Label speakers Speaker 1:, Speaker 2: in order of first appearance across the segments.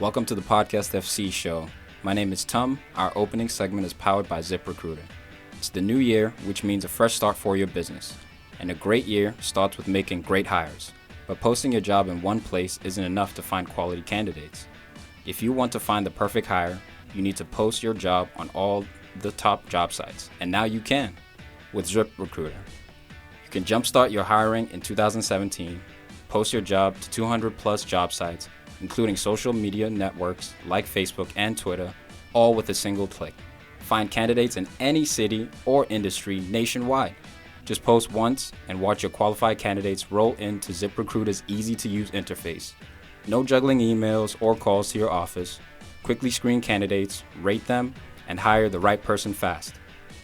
Speaker 1: Welcome to the Podcast FC show. My name is Tom. Our opening segment is powered by ZipRecruiter. It's the new year, which means a fresh start for your business. And a great year starts with making great hires. But posting your job in one place isn't enough to find quality candidates. If you want to find the perfect hire, you need to post your job on all the top job sites. And now you can with ZipRecruiter. You can jumpstart your hiring in 2017, post your job to 200 plus job sites, including social media networks like Facebook and Twitter, all with a single click. Find candidates in any city or industry nationwide. Just post once and watch your qualified candidates roll into ZipRecruiter's easy-to-use interface. No juggling emails or calls to your office. Quickly screen candidates, rate them, and hire the right person fast.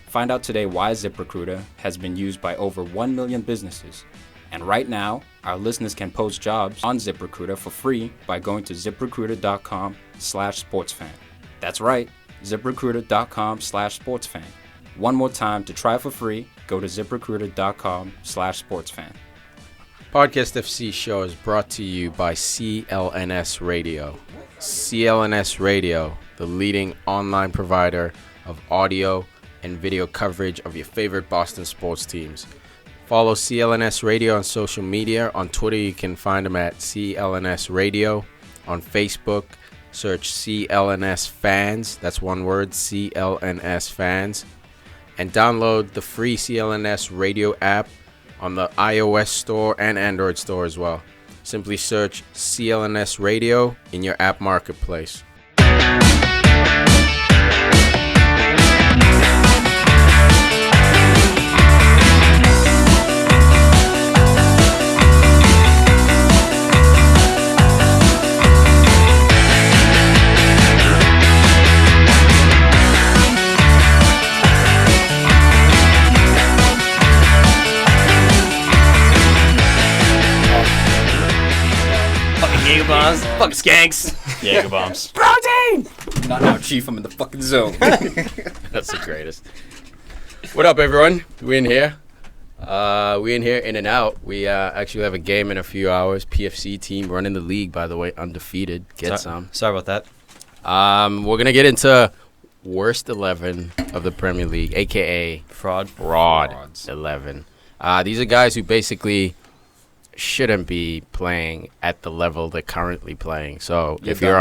Speaker 1: Find out today why ZipRecruiter has been used by over 1 million businesses. And right now, our listeners can post jobs on ZipRecruiter for free by going to ziprecruiter.com/sportsfan. That's right, ziprecruiter.com/sportsfan. One more time, to try for free, go to ziprecruiter.com/sportsfan.
Speaker 2: Podcast FC show is brought to you by CLNS Radio. CLNS Radio, the leading online provider of audio and video coverage of your favorite Boston sports teams. Follow CLNS Radio on social media. On Twitter, you can find them at CLNS Radio. On Facebook, search CLNS Fans. That's one word, CLNS Fans. And download the free CLNS Radio app on the iOS store and Android store as well. Simply search CLNS Radio in your app marketplace.
Speaker 3: Jaeger bombs, fuck skanks.
Speaker 4: Jaeger bombs.
Speaker 3: Protein!
Speaker 1: Not now, Chief, I'm in the fucking zone.
Speaker 2: That's the greatest. What up, everyone? We in here. We in here, in and out. We actually have a game in a few hours. PFC team running the league, by the way, undefeated.
Speaker 4: Sorry about that.
Speaker 2: We're going to get into worst 11 of the Premier League, a.k.a. Fraud 11. These are guys who basically shouldn't be playing at the level they're currently playing. So if you're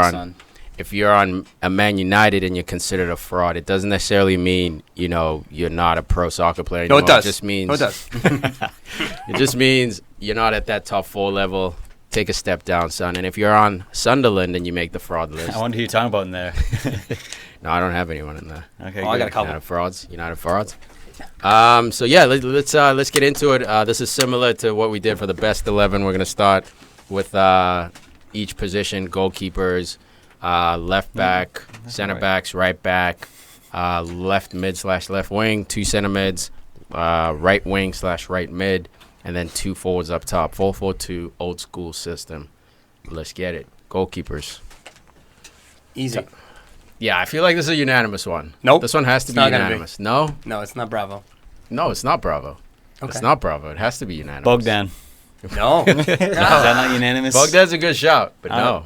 Speaker 2: on a Man United and you're considered a fraud, it doesn't necessarily mean, you're not a pro soccer player anymore.
Speaker 3: No, it does.
Speaker 2: It just means
Speaker 3: No, it does.
Speaker 2: it just means you're not at that top 4 level. Take a step down, son. And if you're on Sunderland and you make the fraud list,
Speaker 4: I wonder who you're talking about in there.
Speaker 2: no, I don't have anyone in there.
Speaker 4: Okay,
Speaker 3: I got a couple.
Speaker 2: United frauds. So yeah, let's get into it. This is similar to what we did for the best 11. We're gonna start with each position: goalkeepers, left back, center backs, right back, left mid / left wing, 2 center mids, right wing / right mid, and then 2 forwards up top. 4-4-2 old school system. Let's get it. Goalkeepers.
Speaker 3: Easy.
Speaker 2: Yeah, I feel like this is a unanimous one.
Speaker 3: Nope.
Speaker 2: This one has to be unanimous. No?
Speaker 3: No, it's not Bravo.
Speaker 2: No, it's not Bravo.
Speaker 3: Okay.
Speaker 2: It's not Bravo. It has to be unanimous.
Speaker 4: Bogdan.
Speaker 3: No.
Speaker 4: Is that not unanimous?
Speaker 2: Bogdan's a good shout, but no.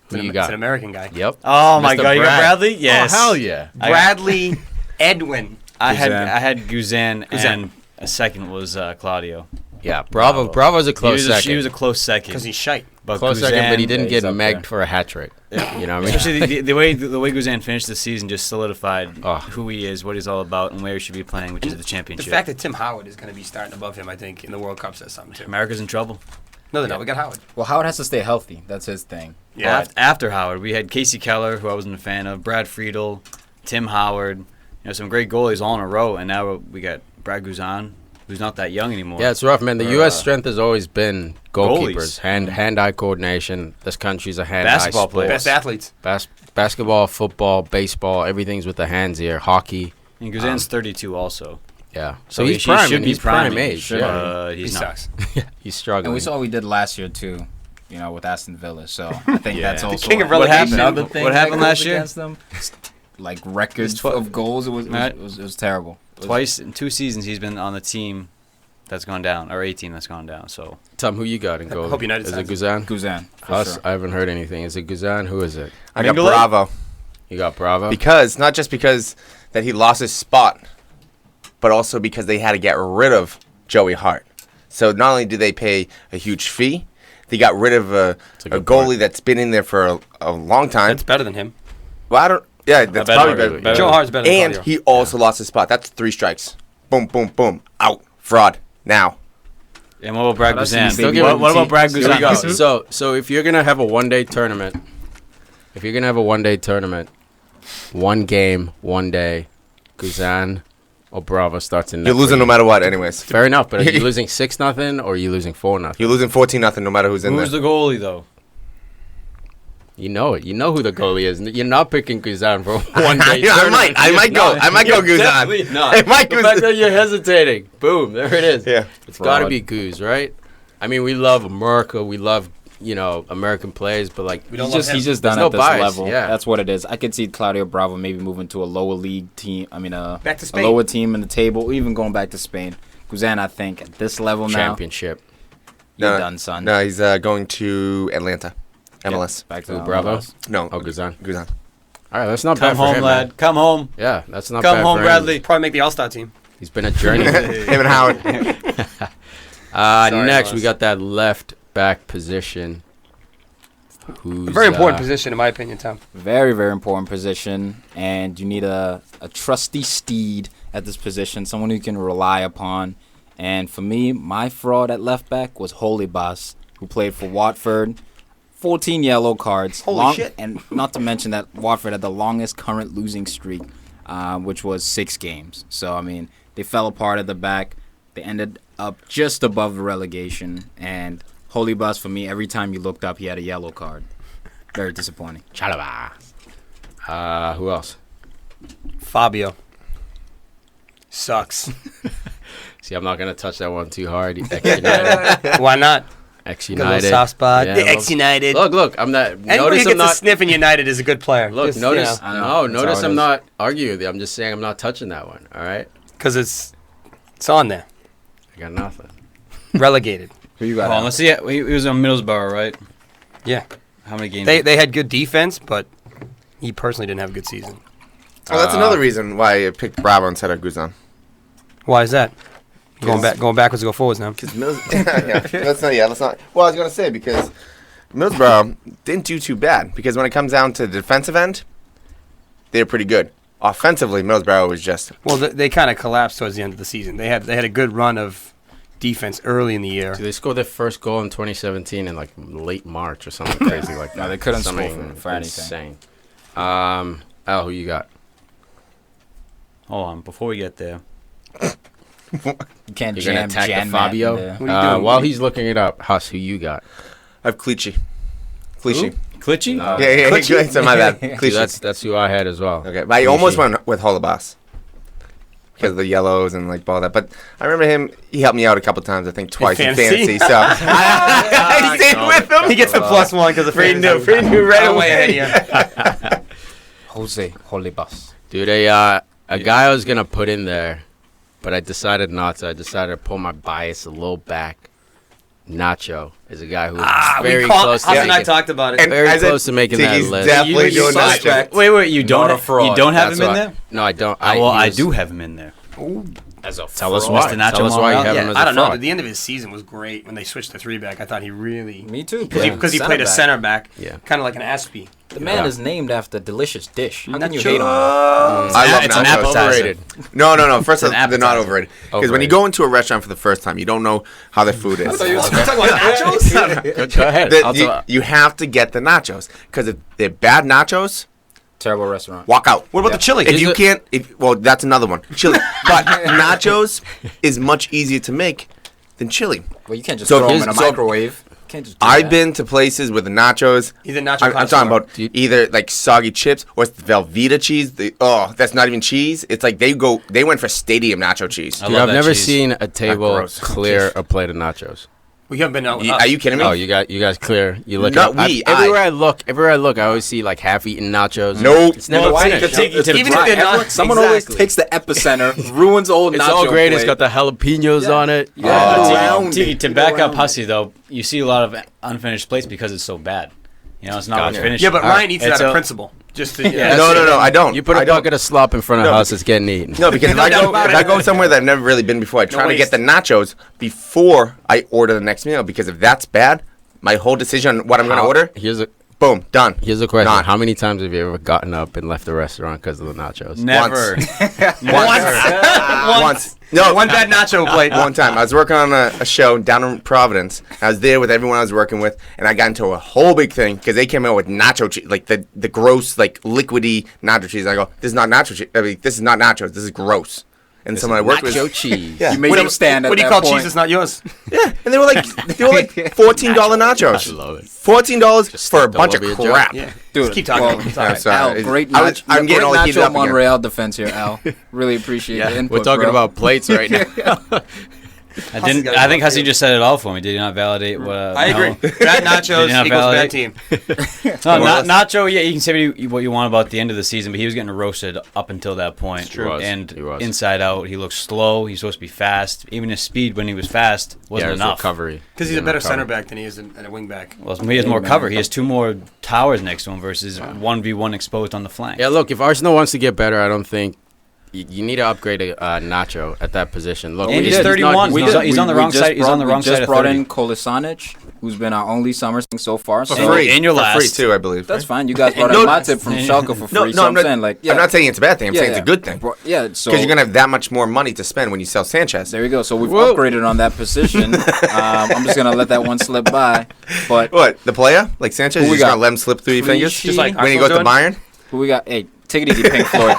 Speaker 2: Who you
Speaker 3: It's
Speaker 2: got?
Speaker 3: an American guy.
Speaker 2: Yep.
Speaker 4: Oh my
Speaker 2: Mr.
Speaker 4: God, you got
Speaker 2: Brad.
Speaker 4: Bradley? Yes.
Speaker 2: Oh, hell yeah.
Speaker 3: Bradley Edwin.
Speaker 4: I
Speaker 1: Guzan.
Speaker 4: had Guzan, and a second was Claudio.
Speaker 2: Yeah, Bravo's a close second.
Speaker 4: He was a close second.
Speaker 3: Because he's shite.
Speaker 4: But
Speaker 2: Close second, but he didn't
Speaker 1: he's
Speaker 2: get
Speaker 1: up
Speaker 2: megged
Speaker 1: there.
Speaker 2: for a hat trick.
Speaker 3: Yeah.
Speaker 2: You know what I mean?
Speaker 4: Especially the way Guzan finished the season just solidified
Speaker 2: Oh.
Speaker 4: who he is, what he's all about, and where he should be playing, which is the
Speaker 3: The
Speaker 4: championship.
Speaker 3: fact that Tim Howard is going to be starting above him, I think, in the World Cup says something too.
Speaker 4: America's in trouble.
Speaker 3: No, they're not. We got Howard.
Speaker 1: Well, Howard has to stay healthy. That's his thing.
Speaker 3: Yeah.
Speaker 4: After Howard, we had Casey Keller, who I wasn't a fan of, Brad Friedel, Tim Howard, some great goalies all in a row, and now we got Brad Guzan, who's not that young anymore.
Speaker 2: Yeah, it's rough, man. The U.S. strength has always been goalkeepers.
Speaker 4: Goalies.
Speaker 2: Hand-eye coordination. This country's a hand-eye
Speaker 4: Basketball
Speaker 2: sport.
Speaker 4: players.
Speaker 3: Best athletes.
Speaker 2: Basketball, football, baseball, everything's with the hands here. Hockey.
Speaker 4: And Guzan's 32 also.
Speaker 2: Yeah.
Speaker 4: So
Speaker 2: he's
Speaker 4: he
Speaker 2: prime.
Speaker 4: should be
Speaker 2: He's prime
Speaker 4: priming.
Speaker 2: age. Yeah.
Speaker 4: He's
Speaker 3: He
Speaker 4: not.
Speaker 3: sucks.
Speaker 2: He's struggling.
Speaker 1: And we saw what we did last year, too, with Aston Villa. So I think that's also
Speaker 3: king of
Speaker 4: What
Speaker 3: relegation.
Speaker 4: happened?
Speaker 1: another thing
Speaker 4: What happened
Speaker 1: that goes
Speaker 4: last year?
Speaker 1: against them. Like records of goals. It was terrible.
Speaker 4: Twice in 2 seasons he's been on the team that's gone down, or a team that's gone down. So,
Speaker 2: Tom, who you got in goal?
Speaker 3: hope United
Speaker 2: Is it
Speaker 3: signs
Speaker 2: Guzan?
Speaker 1: Guzan. For
Speaker 2: Us?
Speaker 1: sure.
Speaker 2: I haven't heard anything. Is it Guzan? Who is it?
Speaker 5: I got
Speaker 4: Mingale?
Speaker 5: Bravo.
Speaker 2: You got Bravo?
Speaker 5: Because, not just because that he lost his spot, but also because they had to get rid of Joey Hart. So not only did they pay a huge fee, they got rid of a
Speaker 2: good
Speaker 5: goalie
Speaker 2: point.
Speaker 5: that's been in there for a long time.
Speaker 3: That's better than him.
Speaker 5: Well, I don't. Yeah, that's
Speaker 4: better,
Speaker 5: probably
Speaker 2: really.
Speaker 5: better.
Speaker 3: Joe Hart's better than
Speaker 5: And
Speaker 3: Claudio.
Speaker 5: he also lost his spot. That's 3 strikes. Boom, boom, boom. Out. Fraud. Now.
Speaker 4: and what about Brad
Speaker 1: That's
Speaker 4: Guzan?
Speaker 1: still giving
Speaker 4: What about Brad
Speaker 2: Here we go.
Speaker 4: Guzan?
Speaker 2: So if you're gonna have a one-day tournament, one game, one day, Guzan or Bravo starts in.
Speaker 5: You're losing no matter what, anyways.
Speaker 2: Fair enough, but are you losing 6-0 or are you losing 4-0?
Speaker 5: You're losing 14-0 no matter who's in
Speaker 4: Who's
Speaker 5: there.
Speaker 4: the goalie though?
Speaker 2: You know it. You know who the goalie is. You're not picking Guzan for one day.
Speaker 5: Yeah, I might go. I might go Guzan.
Speaker 2: Definitely not.
Speaker 5: It might
Speaker 2: The
Speaker 5: Guzan.
Speaker 2: fact that you're hesitating. Boom. There it is.
Speaker 5: Yeah.
Speaker 2: It's got to
Speaker 1: Fraud.
Speaker 2: be Guz, right? I mean, we love America. We love, American plays, but like,
Speaker 3: We don't
Speaker 1: He's
Speaker 3: love
Speaker 1: just
Speaker 3: him.
Speaker 1: he's just done
Speaker 2: There's
Speaker 1: at
Speaker 2: no
Speaker 1: this
Speaker 2: bias,
Speaker 1: level.
Speaker 2: yeah.
Speaker 1: That's what it is. I could see Claudio Bravo maybe moving to a lower league team. I mean,
Speaker 3: Back to
Speaker 1: a
Speaker 3: Spain.
Speaker 1: lower team in the table, even going back to Spain. Guzan, I think at this level now,
Speaker 2: championship.
Speaker 1: you're done, son.
Speaker 5: No, he's going to Atlanta. MLS.
Speaker 1: Back to
Speaker 2: Who,
Speaker 1: the
Speaker 2: Bravo?
Speaker 1: MLS.
Speaker 5: No.
Speaker 2: Oh, Guzan.
Speaker 5: Guzan.
Speaker 2: All right, that's not
Speaker 4: Come
Speaker 2: bad for
Speaker 4: home,
Speaker 2: him,
Speaker 4: lad.
Speaker 2: man.
Speaker 4: Come home.
Speaker 2: Yeah, that's not
Speaker 4: Come
Speaker 2: bad
Speaker 4: home,
Speaker 2: for him.
Speaker 4: Bradley.
Speaker 3: Probably make the All-Star team.
Speaker 2: He's been a journey.
Speaker 5: Him and Howard.
Speaker 2: Next, we
Speaker 3: Ross.
Speaker 2: got that left back position. Who's
Speaker 3: A very important position, in my opinion, Tom.
Speaker 1: Very, very important position, and you need a trusty steed at this position, someone who you can rely upon. And for me, my fraud at left back was Holy Boss, who played for Watford. 14 yellow cards.
Speaker 3: Holy shit.
Speaker 1: And not to mention that Watford had the longest current losing streak, which was 6 games. So, I mean, they fell apart at the back. They ended up just above the relegation. And Holy Boss, for me, every time you looked up, he had a yellow card. Very disappointing.
Speaker 2: Chalaba. Who else?
Speaker 3: Fabio. Sucks.
Speaker 2: See, I'm not going to touch that one too hard. Ex-United.
Speaker 3: Why not? Got a little
Speaker 2: Ex-United.
Speaker 3: soft spot.
Speaker 2: Yeah,
Speaker 3: the
Speaker 2: look.
Speaker 3: ex-United.
Speaker 2: Look, I'm not.
Speaker 3: Anybody
Speaker 2: Notice
Speaker 3: who
Speaker 2: I'm
Speaker 3: gets a
Speaker 2: not.
Speaker 3: sniff in United is a good player.
Speaker 2: Look, notice.
Speaker 1: I know. That's
Speaker 2: Notice
Speaker 1: how it
Speaker 2: I'm
Speaker 1: is.
Speaker 2: not arguing with you. I'm just saying I'm not touching that one. All right.
Speaker 3: Because it's on there.
Speaker 2: I got nothing.
Speaker 3: Relegated.
Speaker 1: Who you
Speaker 4: Hold
Speaker 1: got?
Speaker 4: on, let's see. He was on Middlesbrough, right?
Speaker 3: Yeah.
Speaker 4: How many games?
Speaker 3: They had good defense, but he personally didn't have a good season.
Speaker 5: Well, that's another reason why I picked Bravo instead of Guzan.
Speaker 3: Why is that? Going backwards to go forwards now.
Speaker 5: Because let's not. Well, I was gonna say because Middlesbrough didn't do too bad. Because when it comes down to the defensive end, they're pretty good. Offensively, Middlesbrough was just.
Speaker 3: Well, they kind of collapsed towards the end of the season. They had a good run of defense early in the year.
Speaker 2: So they scored their first goal in 2017 in like late March or something crazy like that.
Speaker 1: No, they couldn't score
Speaker 2: Something
Speaker 1: for anything.
Speaker 2: insane. Al, who you got?
Speaker 4: Hold on, before we get there.
Speaker 1: You can't
Speaker 2: You're gonna attack the Fabio.
Speaker 3: What are you doing?
Speaker 2: While he's looking it up, Huss, who you got?
Speaker 5: I have Clichy. Clichy.
Speaker 4: Clichy?
Speaker 2: No.
Speaker 5: Yeah,
Speaker 3: Clichy?
Speaker 5: so my bad.
Speaker 2: See,
Speaker 5: Clichy.
Speaker 2: that's who I had as well.
Speaker 5: Okay, but I almost went with Holobas because of the yellows and like all that. But I remember him. He helped me out a couple times. I think twice in
Speaker 3: fantasy?
Speaker 5: fantasy. So I stayed with him.
Speaker 3: He gets the +1 because of
Speaker 5: Free
Speaker 3: fantasy.
Speaker 5: new right
Speaker 3: I'm way
Speaker 5: away.
Speaker 3: ahead of you.
Speaker 1: Jose Holy Boss.
Speaker 2: Dude, a guy I was gonna put in there, but I decided not to. I decided to pull my bias a little back. Nacho is a guy who was very close to
Speaker 3: Huss and I
Speaker 2: making,
Speaker 3: talked about it.
Speaker 5: And
Speaker 2: very
Speaker 5: I said,
Speaker 2: close to making that
Speaker 5: Tiki's
Speaker 2: list.
Speaker 5: definitely
Speaker 3: You
Speaker 5: doing
Speaker 3: suspect.
Speaker 5: that.
Speaker 4: Wait, you don't
Speaker 1: Not a fraud.
Speaker 4: You don't have
Speaker 2: That's
Speaker 4: him in
Speaker 2: why-
Speaker 4: there?
Speaker 2: No, I don't.
Speaker 4: I
Speaker 2: use-
Speaker 4: do have him in there.
Speaker 1: As a
Speaker 2: Tell us
Speaker 1: fraud.
Speaker 2: why.
Speaker 4: Mr. Nacho
Speaker 2: Tell us why you
Speaker 4: Monreal?
Speaker 2: have him
Speaker 3: Yeah,
Speaker 2: as
Speaker 3: I
Speaker 2: a
Speaker 3: don't know.
Speaker 2: fraud.
Speaker 3: The end of his season was great when they switched to 3-back. I thought he really
Speaker 1: Me too.
Speaker 3: because he played a center back,
Speaker 2: Yeah.
Speaker 3: kind of like an Aspie.
Speaker 1: The man is named after a delicious dish. How can you
Speaker 3: Nacho.
Speaker 1: hate on
Speaker 5: I love
Speaker 4: It's an
Speaker 5: nachos.
Speaker 4: appetizer.
Speaker 2: Overrated.
Speaker 5: No. First,
Speaker 4: an
Speaker 5: they're not
Speaker 4: appetizer.
Speaker 5: overrated. Because when you go into a restaurant for the first time, you don't know how their food is.
Speaker 3: talking about nachos?
Speaker 2: Go ahead.
Speaker 5: You have to get the nachos because if they're bad nachos,
Speaker 1: Terrible restaurant.
Speaker 5: walk out.
Speaker 3: What about the chili?
Speaker 5: If you can't, well, that's another one. Chili, but nachos is much easier to make than chili.
Speaker 1: Well, you can't just
Speaker 5: So
Speaker 1: throw them
Speaker 5: here's-
Speaker 1: in a
Speaker 5: so-
Speaker 1: microwave. You can't just do
Speaker 5: I've
Speaker 1: that.
Speaker 5: been to places with the nachos.
Speaker 3: He's a nacho
Speaker 5: I'm talking
Speaker 3: connoisseur.
Speaker 5: about either like soggy chips or it's the Velveeta cheese. That's not even cheese. It's like they went for stadium nacho cheese.
Speaker 4: I
Speaker 2: Dude,
Speaker 4: love
Speaker 2: I've
Speaker 4: that
Speaker 2: never
Speaker 4: cheese.
Speaker 2: seen a table
Speaker 5: gross.
Speaker 2: clear a plate of nachos.
Speaker 3: We haven't been out.
Speaker 5: Are you kidding me?
Speaker 2: Oh, you guys clear. You look
Speaker 5: No,
Speaker 2: up.
Speaker 5: we-
Speaker 2: Everywhere I look, I always see like half-eaten nachos.
Speaker 5: Nope.
Speaker 2: It's never finished.
Speaker 3: Even if they're not,
Speaker 1: Someone always takes the epicenter, ruins old
Speaker 2: It's
Speaker 1: nacho
Speaker 2: all great.
Speaker 1: plate.
Speaker 2: It's got the jalapenos on it.
Speaker 4: Tiki, to back up Hussey, though, you see a lot of unfinished plates because it's so bad. It's not much finished.
Speaker 3: Yeah, but Ryan eats it
Speaker 4: It's
Speaker 3: out of
Speaker 4: a-
Speaker 3: principle. Just to,
Speaker 5: No, I don't.
Speaker 2: You put
Speaker 5: I
Speaker 2: a
Speaker 5: don't.
Speaker 2: bucket of slop in front of the house, it's getting eaten.
Speaker 5: No, because if I go somewhere that I've never really been before, I try to get the nachos before I order the next meal. Because if that's bad, my whole decision on what I'm going to order, boom, done.
Speaker 2: Here's a question:
Speaker 5: Gone.
Speaker 2: how many times have you ever gotten up and left the restaurant because of the nachos?
Speaker 4: Never.
Speaker 5: Once. No,
Speaker 3: one bad nacho plate.
Speaker 5: One time, I was working on a show down in Providence. I was there with everyone I was working with, and I got into a whole big thing because they came out with nacho cheese, like the gross, like liquidy nacho cheese. I go, this is not nacho cheese. I mean, this is not nachos. This is gross. And someone I worked with,
Speaker 2: Nacho cheese.
Speaker 5: yeah,
Speaker 1: You made them stand at
Speaker 3: What do you
Speaker 1: that
Speaker 3: call
Speaker 1: point.
Speaker 3: cheese that's not yours?
Speaker 5: yeah, and they were like $14 nachos.
Speaker 2: I love it.
Speaker 5: $14 for a
Speaker 2: stepped all
Speaker 5: bunch of
Speaker 2: over your jaw.
Speaker 5: crap.
Speaker 3: Yeah.
Speaker 1: Dude,
Speaker 3: Just keep talking.
Speaker 1: well,
Speaker 3: It's
Speaker 5: I'm
Speaker 3: all right.
Speaker 5: sorry.
Speaker 1: Al, great
Speaker 5: I was-
Speaker 1: nacho,
Speaker 5: I'm getting all
Speaker 1: great
Speaker 5: heated
Speaker 1: Nacho
Speaker 5: up again.
Speaker 1: Monreal defense here, Al. Really appreciate the input,
Speaker 2: We're talking
Speaker 1: bro.
Speaker 2: about plates right now.
Speaker 4: I think Hussey just said it all for me. Did he not validate what?
Speaker 3: I agree. Bad nachos
Speaker 4: Did you not
Speaker 3: equals bad
Speaker 4: validate?
Speaker 3: team.
Speaker 4: No, Nacho. Yeah, you can say what you want about the end of the season, but he was getting roasted up until that point.
Speaker 2: He was.
Speaker 4: And
Speaker 2: He was.
Speaker 4: inside out, he looked slow. He's supposed to be fast. Even his speed when he was fast wasn't
Speaker 2: his
Speaker 4: enough.
Speaker 2: recovery.
Speaker 3: Because he's a better center back than he is a wing back.
Speaker 4: Well, he has more cover. He has 2 more towers next to him versus 1v1 exposed on the flank.
Speaker 2: Yeah, look, if Arsenal wants to get better, I don't think you need to upgrade Nacho at that position. Look,
Speaker 4: And he's
Speaker 2: not-
Speaker 4: 31.
Speaker 2: we
Speaker 4: He's
Speaker 2: did-
Speaker 4: he's on the wrong side. He's on the wrong
Speaker 1: We just
Speaker 4: side of
Speaker 1: brought
Speaker 4: 30.
Speaker 1: in Kolasanic, who's been our only summer thing so far.
Speaker 5: For
Speaker 1: So
Speaker 5: free.
Speaker 4: and you're
Speaker 5: For free,
Speaker 4: last.
Speaker 5: too, I believe.
Speaker 1: that's
Speaker 5: right?
Speaker 1: fine. You guys brought
Speaker 5: No,
Speaker 1: in Matip from Schalke for free.
Speaker 5: No, no,
Speaker 1: so
Speaker 5: I'm not,
Speaker 1: saying, like, yeah.
Speaker 5: I'm not saying it's a bad thing. I'm saying it's a good thing.
Speaker 1: Yeah, so
Speaker 5: Because you're going to have that much more money to spend when you sell Sanchez.
Speaker 1: there you go. So we've
Speaker 2: Whoa.
Speaker 1: upgraded on that position. I'm just gonna let that one slip by. But
Speaker 5: What, the player? Like Sanchez?
Speaker 1: Who
Speaker 5: You're
Speaker 1: we
Speaker 5: just going
Speaker 1: got?
Speaker 5: to let him slip through your fingers?
Speaker 1: Just like
Speaker 5: when he goes to Bayern?
Speaker 1: who we got? Hey, take it easy, Pink Floyd.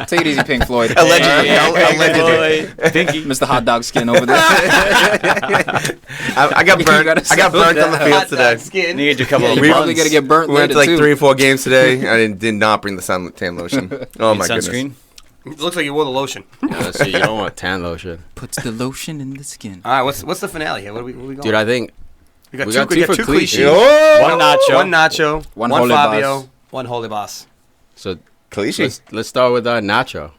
Speaker 1: Take it easy, Pink Floyd.
Speaker 5: Allegedly.
Speaker 4: Hey,
Speaker 5: Allegedly.
Speaker 4: Pinky.
Speaker 1: Mr. Hot Dog Skin over there.
Speaker 5: I got
Speaker 1: You
Speaker 5: burnt.
Speaker 1: gotta
Speaker 5: I got
Speaker 1: settle
Speaker 5: burnt on the
Speaker 1: down.
Speaker 5: field today.
Speaker 3: Skin.
Speaker 4: Need a couple
Speaker 1: Yeah,
Speaker 4: of
Speaker 1: you probably
Speaker 4: buns.
Speaker 1: gotta get burnt
Speaker 5: We went
Speaker 1: later
Speaker 5: to like
Speaker 1: too.
Speaker 5: 3 or 4 games today. I did not bring the suntan lotion. Oh
Speaker 4: Need
Speaker 5: my
Speaker 4: sunscreen.
Speaker 5: goodness.
Speaker 3: It looks like you wore the lotion.
Speaker 2: Yeah, see, you don't want tan lotion.
Speaker 1: Puts the lotion in the skin.
Speaker 3: All right, what's the finale here? What are we going?
Speaker 2: Dude, I think
Speaker 3: we got
Speaker 2: we
Speaker 3: two,
Speaker 2: got
Speaker 3: we
Speaker 2: two
Speaker 3: got
Speaker 2: for
Speaker 3: two
Speaker 2: Clichy.
Speaker 3: Clichy.
Speaker 5: Oh!
Speaker 4: One nacho.
Speaker 3: One Nacho.
Speaker 1: One
Speaker 3: One
Speaker 1: Holy
Speaker 3: Fabio.
Speaker 1: Boss.
Speaker 3: One Holy Boss.
Speaker 2: so.
Speaker 5: Clichy.
Speaker 2: Let's start with Nacho.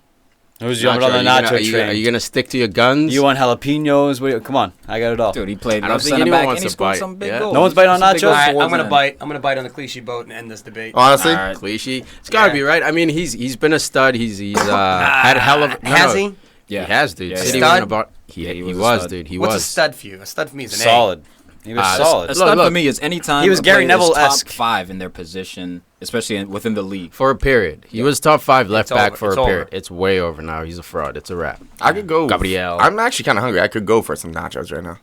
Speaker 4: Who's jumping on the
Speaker 2: are you
Speaker 4: nacho
Speaker 2: gonna-
Speaker 4: train?
Speaker 2: Are you gonna stick to your guns?
Speaker 4: You want jalapenos? Come on, I got it all.
Speaker 1: Dude, he played
Speaker 2: I don't
Speaker 1: left
Speaker 2: think
Speaker 1: center
Speaker 2: anyone
Speaker 1: back
Speaker 2: wants
Speaker 1: and he
Speaker 2: to
Speaker 1: scored
Speaker 2: bite.
Speaker 1: some big
Speaker 2: Yeah.
Speaker 1: goals.
Speaker 4: No one's biting on
Speaker 1: Some big
Speaker 4: nachos?
Speaker 1: goals
Speaker 3: All right,
Speaker 1: towards
Speaker 3: I'm gonna
Speaker 1: the
Speaker 3: bite. I'm gonna bite on the Clichy boat and end this debate.
Speaker 5: Honestly?
Speaker 1: All right.
Speaker 2: Clichy. It's gotta
Speaker 3: Yeah.
Speaker 2: be right. I mean, he's been a stud. He's had a hell of.
Speaker 3: Has he?
Speaker 1: Yeah.
Speaker 2: He has, dude.
Speaker 1: Yeah,
Speaker 2: City
Speaker 1: yeah.
Speaker 2: won
Speaker 3: Stud?
Speaker 2: about.
Speaker 1: Yeah,
Speaker 2: He
Speaker 1: was a
Speaker 2: was,
Speaker 1: stud.
Speaker 2: dude. He
Speaker 3: What's
Speaker 2: was.
Speaker 3: a stud for you? A stud for me is an
Speaker 4: Solid. He was solid.
Speaker 1: A stud
Speaker 2: Look.
Speaker 1: for me is anytime
Speaker 4: He was
Speaker 1: a
Speaker 4: Gary
Speaker 1: player is
Speaker 4: Neville-esque.
Speaker 1: top 5 in their position, especially within the league.
Speaker 2: For a period. He was top 5 left
Speaker 3: It's
Speaker 2: back
Speaker 3: over.
Speaker 2: for
Speaker 3: It's
Speaker 2: a period.
Speaker 3: over.
Speaker 2: It's way over now. He's a fraud. It's a wrap.
Speaker 5: I could go.
Speaker 2: Gabriel.
Speaker 5: I'm actually kind of hungry. I could go for some nachos right now.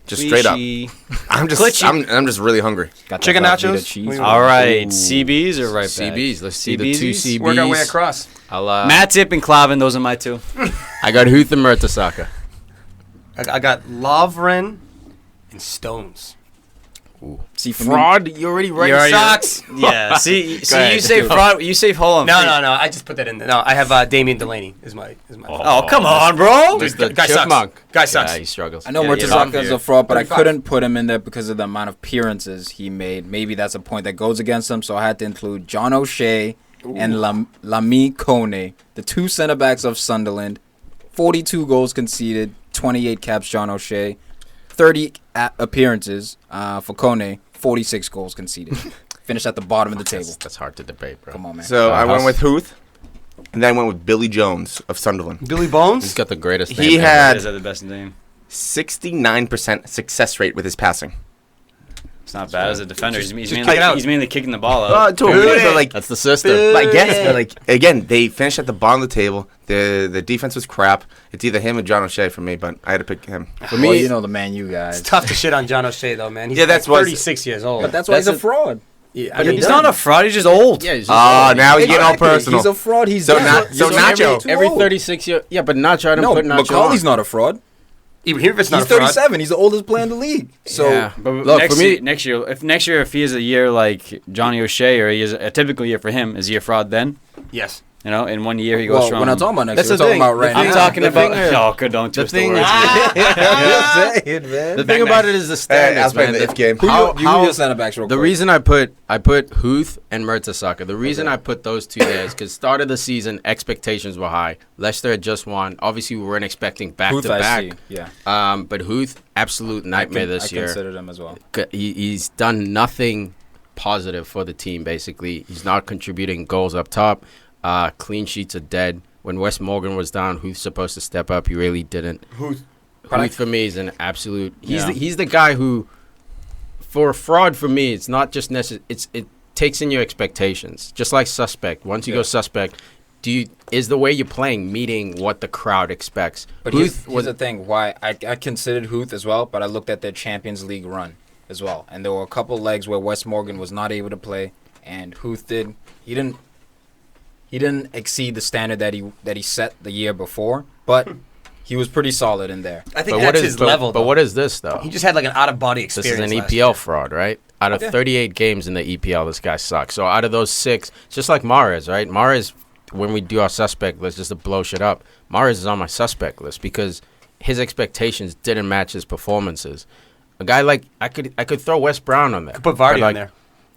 Speaker 5: Just straight up.
Speaker 4: Clichy.
Speaker 5: I'm just.
Speaker 4: Clichy.
Speaker 5: I'm just really hungry.
Speaker 1: Got that
Speaker 3: Chicken
Speaker 1: Velveeta
Speaker 3: nachos?
Speaker 1: cheese.
Speaker 3: What do you
Speaker 4: All right,
Speaker 1: Ooh.
Speaker 4: CBs or right back?
Speaker 2: CBs. Let's see the 2
Speaker 4: CBs?
Speaker 2: CBs.
Speaker 3: Work our way across.
Speaker 2: I'll,
Speaker 4: Matip and Clavin, those are my 2.
Speaker 2: I got Huth and Mertesacker.
Speaker 3: I got Lovren and Stones.
Speaker 1: See, for me,
Speaker 2: Fraud? You already
Speaker 4: You're already-
Speaker 3: Socks.
Speaker 4: Yeah. See,
Speaker 2: ahead.
Speaker 4: you say fraud. You say hold on.
Speaker 3: No. I just put that in there. No, I have Damian Delaney is my.
Speaker 4: Oh, come on, bro.
Speaker 3: Dude,
Speaker 2: The
Speaker 3: guy sucks.
Speaker 2: chipmunk.
Speaker 3: Guy sucks.
Speaker 2: Yeah, he struggles.
Speaker 1: I know
Speaker 4: Yeah,
Speaker 1: Mertesacker is
Speaker 4: yeah.
Speaker 1: a fraud, but I
Speaker 3: 35.
Speaker 1: couldn't put him in there because of the amount of appearances he made. Maybe that's a point that goes against him, so I had to include John O'Shea and Lami Kone, the 2 center backs of Sunderland. 42 goals conceded, 28 caps John O'Shea, 30 appearances for Kone, 46 goals conceded. Finished at the bottom of the table.
Speaker 2: That's hard to debate, bro.
Speaker 1: Come on, man.
Speaker 5: So I went
Speaker 2: Huss.
Speaker 5: with Huth, and then I went with Billy Jones of Sunderland.
Speaker 3: Billy Bones.
Speaker 2: He's got the greatest
Speaker 5: He
Speaker 2: name ever.
Speaker 5: had-
Speaker 4: Is that the best name?
Speaker 5: 69% success rate with his passing.
Speaker 4: It's not bad as a defender.
Speaker 3: just
Speaker 4: He's
Speaker 3: kick it out.
Speaker 4: mainly kicking the ball out.
Speaker 5: To a point, but like,
Speaker 2: That's the system.
Speaker 5: I guess, but like again, they finished at the bottom of the table. The defense was crap. It's either him or John O'Shea for me, but I had to pick him.
Speaker 2: For
Speaker 1: Well,
Speaker 2: me,
Speaker 1: you know the Man U guys.
Speaker 3: It's tough to shit on John O'Shea though, man. He's
Speaker 5: Yeah, that's
Speaker 3: like
Speaker 5: why-
Speaker 3: 36 years old.
Speaker 1: But that's why he's a fraud.
Speaker 3: Yeah,
Speaker 1: But
Speaker 4: He's not a fraud. He's just old.
Speaker 2: yeah, he's just
Speaker 5: Oh,
Speaker 2: old.
Speaker 5: now he's getting all
Speaker 1: Exactly.
Speaker 5: personal.
Speaker 1: He's a fraud. He's
Speaker 5: So
Speaker 1: different.
Speaker 5: so
Speaker 1: He's
Speaker 5: Nacho-
Speaker 1: too
Speaker 2: Every
Speaker 1: old.
Speaker 2: 36 years. Yeah, but Nacho, I don't
Speaker 1: No,
Speaker 2: put Nacho
Speaker 1: Macaulay's
Speaker 2: on.
Speaker 1: not a fraud.
Speaker 3: even if it's not
Speaker 1: He's
Speaker 3: a fraud.
Speaker 1: 37. He's the oldest player in the league. So
Speaker 2: Yeah.
Speaker 4: But
Speaker 2: Look,
Speaker 4: next
Speaker 2: for me,
Speaker 4: year, if he is a year like Johnny O'Shea or he is a typical year for him, is he a fraud then?
Speaker 3: Yes.
Speaker 4: You know, in 1 year he goes from.
Speaker 1: We're not talking about next
Speaker 2: That's
Speaker 1: year.
Speaker 2: the
Speaker 1: We're
Speaker 2: thing.
Speaker 1: talking about right
Speaker 4: I'm
Speaker 1: now.
Speaker 4: talking
Speaker 2: The
Speaker 4: about.
Speaker 2: thing is-
Speaker 4: No, don't twist the
Speaker 2: thing
Speaker 4: words.
Speaker 2: The thing about it is the
Speaker 5: I
Speaker 2: standards,
Speaker 5: was playing
Speaker 2: man.
Speaker 5: the if game.
Speaker 1: You your center backs real
Speaker 2: The
Speaker 1: quick.
Speaker 2: reason I put Huth and Mertesacker. The reason I put those two there is because start of the season expectations were high. Leicester had just won. Obviously, we weren't expecting back
Speaker 1: Huth,
Speaker 2: to
Speaker 1: I
Speaker 2: back.
Speaker 1: see. Yeah.
Speaker 2: But Huth, absolute nightmare this
Speaker 1: I
Speaker 2: year.
Speaker 1: consider them as well.
Speaker 2: He's done nothing positive for the team. Basically, he's not contributing goals up top. Clean sheets are dead. When Wes Morgan was down, Huth's supposed to step up. He really didn't. Huth for me is an absolute. He's the guy who, for a fraud for me, it's not just necessary. It takes in your expectations, just like suspect. Once you go suspect, is the way you're playing meeting what the crowd expects?
Speaker 1: But here's the thing. Why I considered Huth as well, but I looked at their Champions League run as well, and there were a couple legs where Wes Morgan was not able to play, and Huth did. He didn't exceed the standard that he set the year before, but he was pretty solid in there.
Speaker 3: I think that's his level.
Speaker 2: But what is this though?
Speaker 3: He just had like an out-of-body
Speaker 2: This
Speaker 3: experience.
Speaker 2: is an EPL fraud, right? Out of 38 games in the EPL, this guy sucks. So out of those 6, just like Mahrez, right? Mahrez, when we do our suspect list, just to blow shit up, Mahrez is on my suspect list because his expectations didn't match his performances. A guy like I could throw Wes Brown on there.
Speaker 3: Put Vardy on there.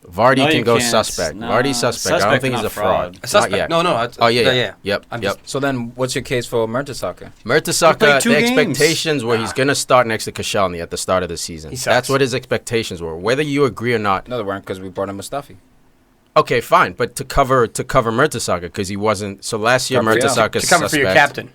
Speaker 2: Vardy
Speaker 4: No,
Speaker 2: can
Speaker 4: you
Speaker 2: go
Speaker 4: can't.
Speaker 2: suspect.
Speaker 4: No,
Speaker 2: Vardy's suspect. I don't
Speaker 4: suspect,
Speaker 2: think he's
Speaker 4: not
Speaker 2: a fraud.
Speaker 4: fraud.
Speaker 3: A suspect.
Speaker 2: Not yet.
Speaker 3: No.
Speaker 2: Oh yeah.
Speaker 3: yeah.
Speaker 2: Yep.
Speaker 3: I'm
Speaker 2: Yep.
Speaker 3: just-
Speaker 1: So then, what's your case for Mertesacker?
Speaker 4: He played
Speaker 2: Mertesacker,
Speaker 4: 2
Speaker 2: the
Speaker 4: games.
Speaker 2: expectations were he's going to start next to Koscielny at the start of the season.
Speaker 3: He sucks.
Speaker 2: That's what his expectations were. Whether you agree or not.
Speaker 1: No, they weren't because we brought in Mustafi.
Speaker 2: Okay, fine. But to cover Mertesacker because he wasn't. So last year,
Speaker 1: Cover for you.
Speaker 2: Mertesacker
Speaker 3: To cover for your captain.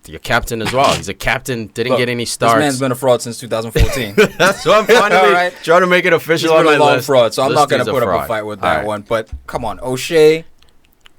Speaker 2: Your captain as well. He's a captain. Didn't
Speaker 1: Look,
Speaker 2: get any
Speaker 1: This
Speaker 2: starts.
Speaker 1: man's been a fraud since 2014.
Speaker 2: That's what I'm finally
Speaker 1: All right.
Speaker 2: trying to make it official
Speaker 1: He's
Speaker 2: on
Speaker 1: been
Speaker 2: my
Speaker 1: a long
Speaker 2: list.
Speaker 1: fraud, so I'm not going
Speaker 2: Listed
Speaker 1: to
Speaker 2: as
Speaker 1: put up
Speaker 2: fraud.
Speaker 1: a fight with
Speaker 2: All
Speaker 1: that
Speaker 2: right.
Speaker 1: one. But come on, O'Shea.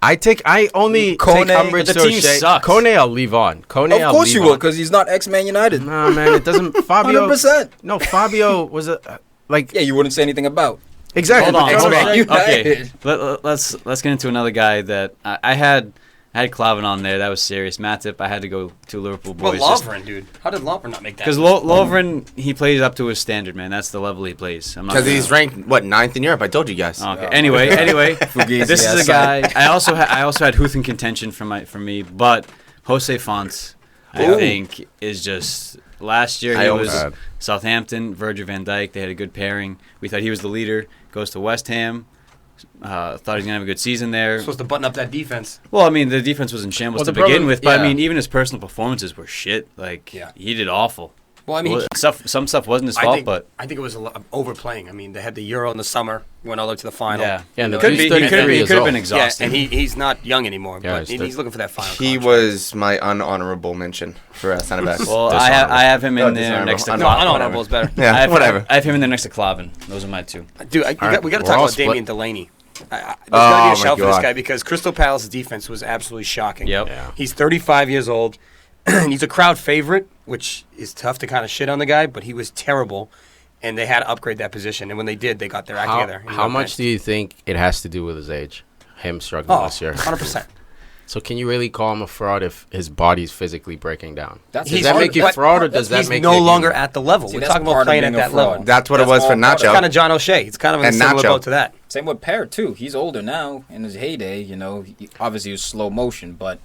Speaker 2: I only
Speaker 1: Kone,
Speaker 2: take umbrage
Speaker 4: but the
Speaker 2: to
Speaker 4: team
Speaker 2: O'Shea.
Speaker 4: sucks.
Speaker 2: Kone, I'll leave on. Kone,
Speaker 1: Of
Speaker 2: I'll
Speaker 1: course
Speaker 2: leave
Speaker 1: you
Speaker 2: on.
Speaker 1: will, because he's not ex-Man United.
Speaker 2: Nah, man, it doesn't. Fabio.
Speaker 1: 100%.
Speaker 2: No, Fabio was a like
Speaker 1: Yeah, you wouldn't say anything about.
Speaker 2: exactly.
Speaker 4: Hold on.
Speaker 1: Ex-Man United.
Speaker 4: Okay, let's get into another guy that I had Clavin on there. That was serious. Matip, I had to go to Liverpool
Speaker 3: Well,
Speaker 4: boys.
Speaker 3: Lovren, dude. How did Lovren not make that?
Speaker 4: Because Lovren, he plays up to his standard, man. That's the level he plays.
Speaker 5: Because he's ranked 9th in Europe. I told you guys.
Speaker 4: Okay. Anyway,
Speaker 1: Fugazi,
Speaker 4: this is
Speaker 1: yeah,
Speaker 4: a guy. I also had Huth in contention for me, but Jose Fonte, I think, is just last year he was
Speaker 2: had.
Speaker 4: Southampton, Virgil van Dijk. They had a good pairing. We thought he was the leader. Goes to West Ham. Thought he was gonna have a good season there.
Speaker 3: supposed to button up that defense.
Speaker 4: Well, I mean, the defense was in shambles
Speaker 2: Well,
Speaker 4: to
Speaker 2: the problem-
Speaker 4: begin with, but I
Speaker 2: yeah.
Speaker 4: mean, even his personal performances were shit. Like,
Speaker 3: Yeah.
Speaker 4: he did awful.
Speaker 3: Well, I mean,
Speaker 4: Well, some stuff wasn't his fault, but
Speaker 3: I think it was overplaying. I mean, they had the Euro in the summer, went all the way to the final.
Speaker 4: yeah,
Speaker 2: Yeah, and the
Speaker 4: could
Speaker 2: dude's
Speaker 4: be. He
Speaker 2: 33
Speaker 4: could
Speaker 2: years
Speaker 4: have
Speaker 2: old.
Speaker 4: been
Speaker 3: Yeah,
Speaker 4: exhausted.
Speaker 3: and he's not young anymore,
Speaker 2: Yeah,
Speaker 3: but
Speaker 2: he's
Speaker 3: he's looking for that final.
Speaker 5: He
Speaker 3: contract.
Speaker 5: was my unhonorable mention for center back.
Speaker 4: Well,
Speaker 2: Dishonorable.
Speaker 4: I have him in
Speaker 5: Oh,
Speaker 4: there
Speaker 5: dishonorable.
Speaker 4: next to
Speaker 5: No,
Speaker 3: No,
Speaker 4: Clavin.
Speaker 3: unhonorable is better.
Speaker 5: yeah, whatever.
Speaker 4: I have him in there next to Clavin. Those are my two.
Speaker 3: Dude,
Speaker 2: right,
Speaker 3: we got to
Speaker 2: we're
Speaker 3: talk
Speaker 2: all
Speaker 3: about
Speaker 2: split.
Speaker 3: Damian Delaney. There's got to be
Speaker 5: Oh,
Speaker 3: a shout
Speaker 5: my
Speaker 3: for this
Speaker 5: God.
Speaker 3: guy because Crystal Palace's defense was absolutely shocking.
Speaker 4: Yep.
Speaker 2: Yeah.
Speaker 3: He's 35 years old. He's a crowd favorite, which is tough to kind of shit on the guy, but he was terrible, and they had to upgrade that position. And when they did, they got their act together.
Speaker 2: How much do you think it has to do with his age? Him struggling this year.
Speaker 3: 100%.
Speaker 2: So can you really call him a fraud if his body's physically breaking down?
Speaker 1: That's
Speaker 2: Does that make you fraud, or does that
Speaker 3: he's
Speaker 2: make
Speaker 3: no
Speaker 2: you
Speaker 3: longer at the level?
Speaker 1: See,
Speaker 3: We're
Speaker 1: that's
Speaker 3: talking
Speaker 1: part
Speaker 3: about
Speaker 1: of
Speaker 3: playing
Speaker 1: being
Speaker 3: at
Speaker 1: a
Speaker 3: that
Speaker 1: fraud.
Speaker 3: level.
Speaker 5: That's what it
Speaker 1: That's
Speaker 5: was for
Speaker 1: all part of
Speaker 3: It's kind
Speaker 5: Nacho.
Speaker 3: of John O'Shea. It's kind of in a
Speaker 5: And
Speaker 3: similar
Speaker 5: Nacho.
Speaker 3: boat to that.
Speaker 1: Same with Pear, too. He's older now in his heyday. You know, obviously he was slow motion, but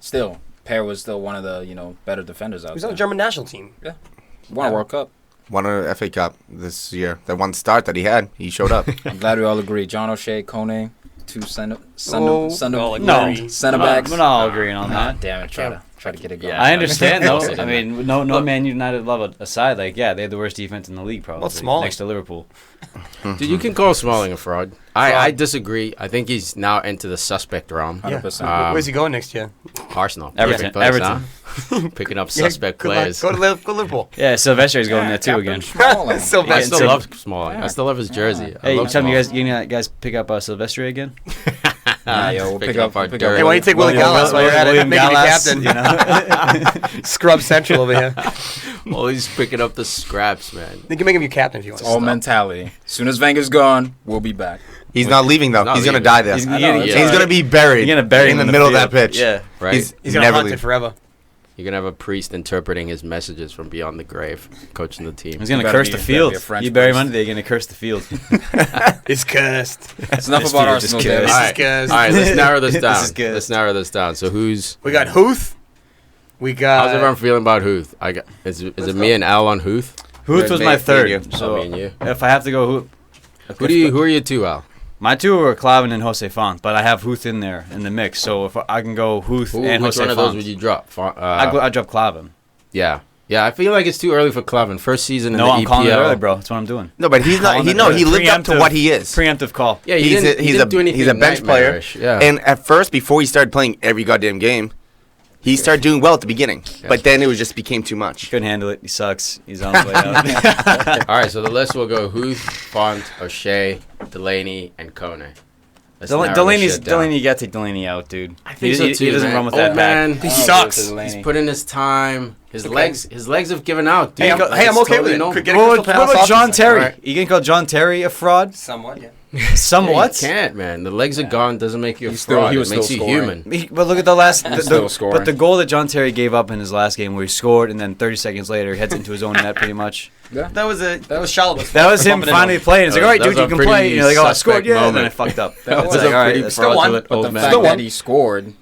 Speaker 1: still, Pear was still one of the, better defenders out
Speaker 3: He was
Speaker 1: there.
Speaker 3: on the German national team.
Speaker 1: Won a World Cup.
Speaker 5: Won an FA Cup this year. That one start that he had, he showed up.
Speaker 1: I'm glad we all agree. John O'Shea, Kone, two center
Speaker 3: all agree.
Speaker 1: center backs.
Speaker 4: We're not all agreeing on that.
Speaker 1: Damn it, try to get it going.
Speaker 4: I understand though.
Speaker 1: Also didn't.
Speaker 4: I mean, no Man United love aside. Like, yeah, they had the worst defense in the league probably.
Speaker 3: Well, Smalling.
Speaker 4: Next to Liverpool.
Speaker 2: Dude, you can call Smalling a fraud. I disagree. I think he's now into the suspect realm.
Speaker 1: 100%.
Speaker 3: Where's he going next year?
Speaker 2: Arsenal.
Speaker 4: Everton.
Speaker 2: Perfect place,
Speaker 4: Everton.
Speaker 2: huh? Picking up suspect
Speaker 3: Good luck.
Speaker 2: players.
Speaker 3: Go to Liverpool.
Speaker 4: Yeah, Sylvester's going there too again.
Speaker 1: Smalling.
Speaker 3: Sylvester.
Speaker 2: I
Speaker 4: Yeah,
Speaker 2: still
Speaker 4: so-
Speaker 2: love Smalling. I still love his jersey. I
Speaker 4: Hey,
Speaker 2: love
Speaker 4: tell me,
Speaker 2: Smalling.
Speaker 4: you guys pick up Sylvester again?
Speaker 1: Nah, yo, we'll
Speaker 2: Picking
Speaker 1: pick up
Speaker 2: our
Speaker 1: our
Speaker 2: dirt.
Speaker 3: Hey, why don't you take Willie Gallas while you're at it?
Speaker 4: William
Speaker 3: Make him your
Speaker 4: Gallas,
Speaker 3: captain.
Speaker 4: you know?
Speaker 3: Scrub Central over here.
Speaker 2: Well, he's picking up the scraps, man.
Speaker 3: They can make him your captain if you want.
Speaker 1: all mentality. As soon as Wenger's gone, we'll be back.
Speaker 5: He's not leaving though.
Speaker 2: Not
Speaker 5: He's gonna
Speaker 2: leaving.
Speaker 5: die there.
Speaker 4: He's
Speaker 5: He's
Speaker 4: gonna-
Speaker 5: gonna be buried.
Speaker 4: You're gonna bury
Speaker 5: in
Speaker 4: him
Speaker 5: the middle of
Speaker 4: field.
Speaker 5: that pitch.
Speaker 4: Yeah.
Speaker 2: Right?
Speaker 5: He's
Speaker 3: He's gonna
Speaker 5: never
Speaker 3: hunt it
Speaker 5: leaving.
Speaker 3: forever.
Speaker 2: You're gonna have a priest interpreting his messages from beyond the grave, coaching the team.
Speaker 4: He's going to
Speaker 1: Better
Speaker 4: curse
Speaker 1: be-
Speaker 4: the
Speaker 1: better
Speaker 4: field.
Speaker 1: be a French
Speaker 4: You bury him
Speaker 1: priest.
Speaker 4: under there, you're going to curse the field.
Speaker 3: It's cursed.
Speaker 1: It's enough
Speaker 4: This
Speaker 1: about
Speaker 4: field
Speaker 1: Arsenal,
Speaker 4: is
Speaker 1: David.
Speaker 4: good.
Speaker 3: This
Speaker 2: All
Speaker 3: is
Speaker 2: right.
Speaker 3: cursed.
Speaker 2: All right, let's narrow this down.
Speaker 4: is good.
Speaker 2: Let's narrow this down. So who's?
Speaker 3: We got Huth. We got.
Speaker 2: How's everyone feeling about Huth? Is it me and Al on Huth?
Speaker 4: Huth was
Speaker 5: Me-
Speaker 4: my
Speaker 5: me and
Speaker 4: third.
Speaker 5: you.
Speaker 2: So
Speaker 4: So
Speaker 2: me and you.
Speaker 4: if I have to go Huth.
Speaker 2: Who are you two, Al?
Speaker 4: My two were Clavin and Jose Font, but I have Huth in there in the mix. So if I can go Huth and
Speaker 2: Which
Speaker 4: Jose
Speaker 2: one of those
Speaker 4: Font,
Speaker 2: would you drop?
Speaker 4: I drop Clavin.
Speaker 2: Yeah. I feel like it's too early for Clavin. First season in
Speaker 4: No,
Speaker 2: the
Speaker 4: I'm
Speaker 2: EPL.
Speaker 4: calling it early, bro. That's what I'm doing.
Speaker 5: No, but he's not.
Speaker 4: Calling
Speaker 5: He
Speaker 4: it
Speaker 5: no.
Speaker 4: early.
Speaker 5: He lived up to
Speaker 4: Preemptive-
Speaker 5: what he is.
Speaker 4: Preemptive call.
Speaker 2: Yeah, he
Speaker 5: He's
Speaker 2: didn't,
Speaker 5: a,
Speaker 2: he
Speaker 5: he's
Speaker 2: didn't do
Speaker 5: a
Speaker 2: anything
Speaker 5: he's a bench player.
Speaker 2: nightmarish. Yeah.
Speaker 5: And at first, before he started playing every goddamn game, he started doing well at the beginning. But then it was just became too much.
Speaker 4: Couldn't handle it. He sucks. He's on his way out.
Speaker 2: All right, so the list will go Huth, Font, O'Shea, Delaney, and Kone. Let's narrow this shit down.
Speaker 4: Delaney, you got to take Delaney out, dude.
Speaker 2: I think
Speaker 4: he,
Speaker 2: so too,
Speaker 4: he doesn't
Speaker 2: man.
Speaker 4: run with
Speaker 2: Old
Speaker 4: that
Speaker 2: man.
Speaker 4: back.
Speaker 3: He sucks.
Speaker 2: He's put in his time. His legs have given out, dude.
Speaker 3: Hey, I'm
Speaker 2: It's
Speaker 3: okay with
Speaker 2: totally
Speaker 3: it.
Speaker 2: normal.
Speaker 3: Could get a
Speaker 4: What
Speaker 3: Crystal Palace
Speaker 4: about
Speaker 3: off
Speaker 4: John
Speaker 3: the-
Speaker 4: Terry?
Speaker 2: Alright.
Speaker 4: You gonna call John Terry a fraud?
Speaker 3: Somewhat, yeah.
Speaker 4: Somewhat.
Speaker 2: You can't, man. The legs are gone. Doesn't make you a
Speaker 1: He's still-
Speaker 2: fraud.
Speaker 1: he
Speaker 2: It
Speaker 1: was
Speaker 2: makes
Speaker 1: still
Speaker 2: you
Speaker 1: scoring.
Speaker 2: human.
Speaker 4: But look at the last.
Speaker 1: still scoring.
Speaker 4: But the goal that John Terry gave up in his last game, where he scored and then 30 seconds later he heads into his own net, pretty much.
Speaker 3: That was Charlotte's
Speaker 4: That was him
Speaker 3: bumping into
Speaker 4: finally playing. He's like, all right,
Speaker 2: That
Speaker 4: dude,
Speaker 2: was
Speaker 4: you
Speaker 2: a
Speaker 4: can
Speaker 2: pretty
Speaker 4: play. You know, like, oh, I
Speaker 2: suspect
Speaker 4: scored, yeah, and then I
Speaker 2: moment.
Speaker 4: fucked up.
Speaker 1: That
Speaker 4: It's
Speaker 1: was
Speaker 4: like, all right,
Speaker 2: pretty
Speaker 4: that's
Speaker 3: still won,
Speaker 2: fraudulent
Speaker 3: but
Speaker 2: old
Speaker 1: the
Speaker 2: man.
Speaker 1: fact
Speaker 3: Still
Speaker 1: that
Speaker 3: won.
Speaker 1: he scored,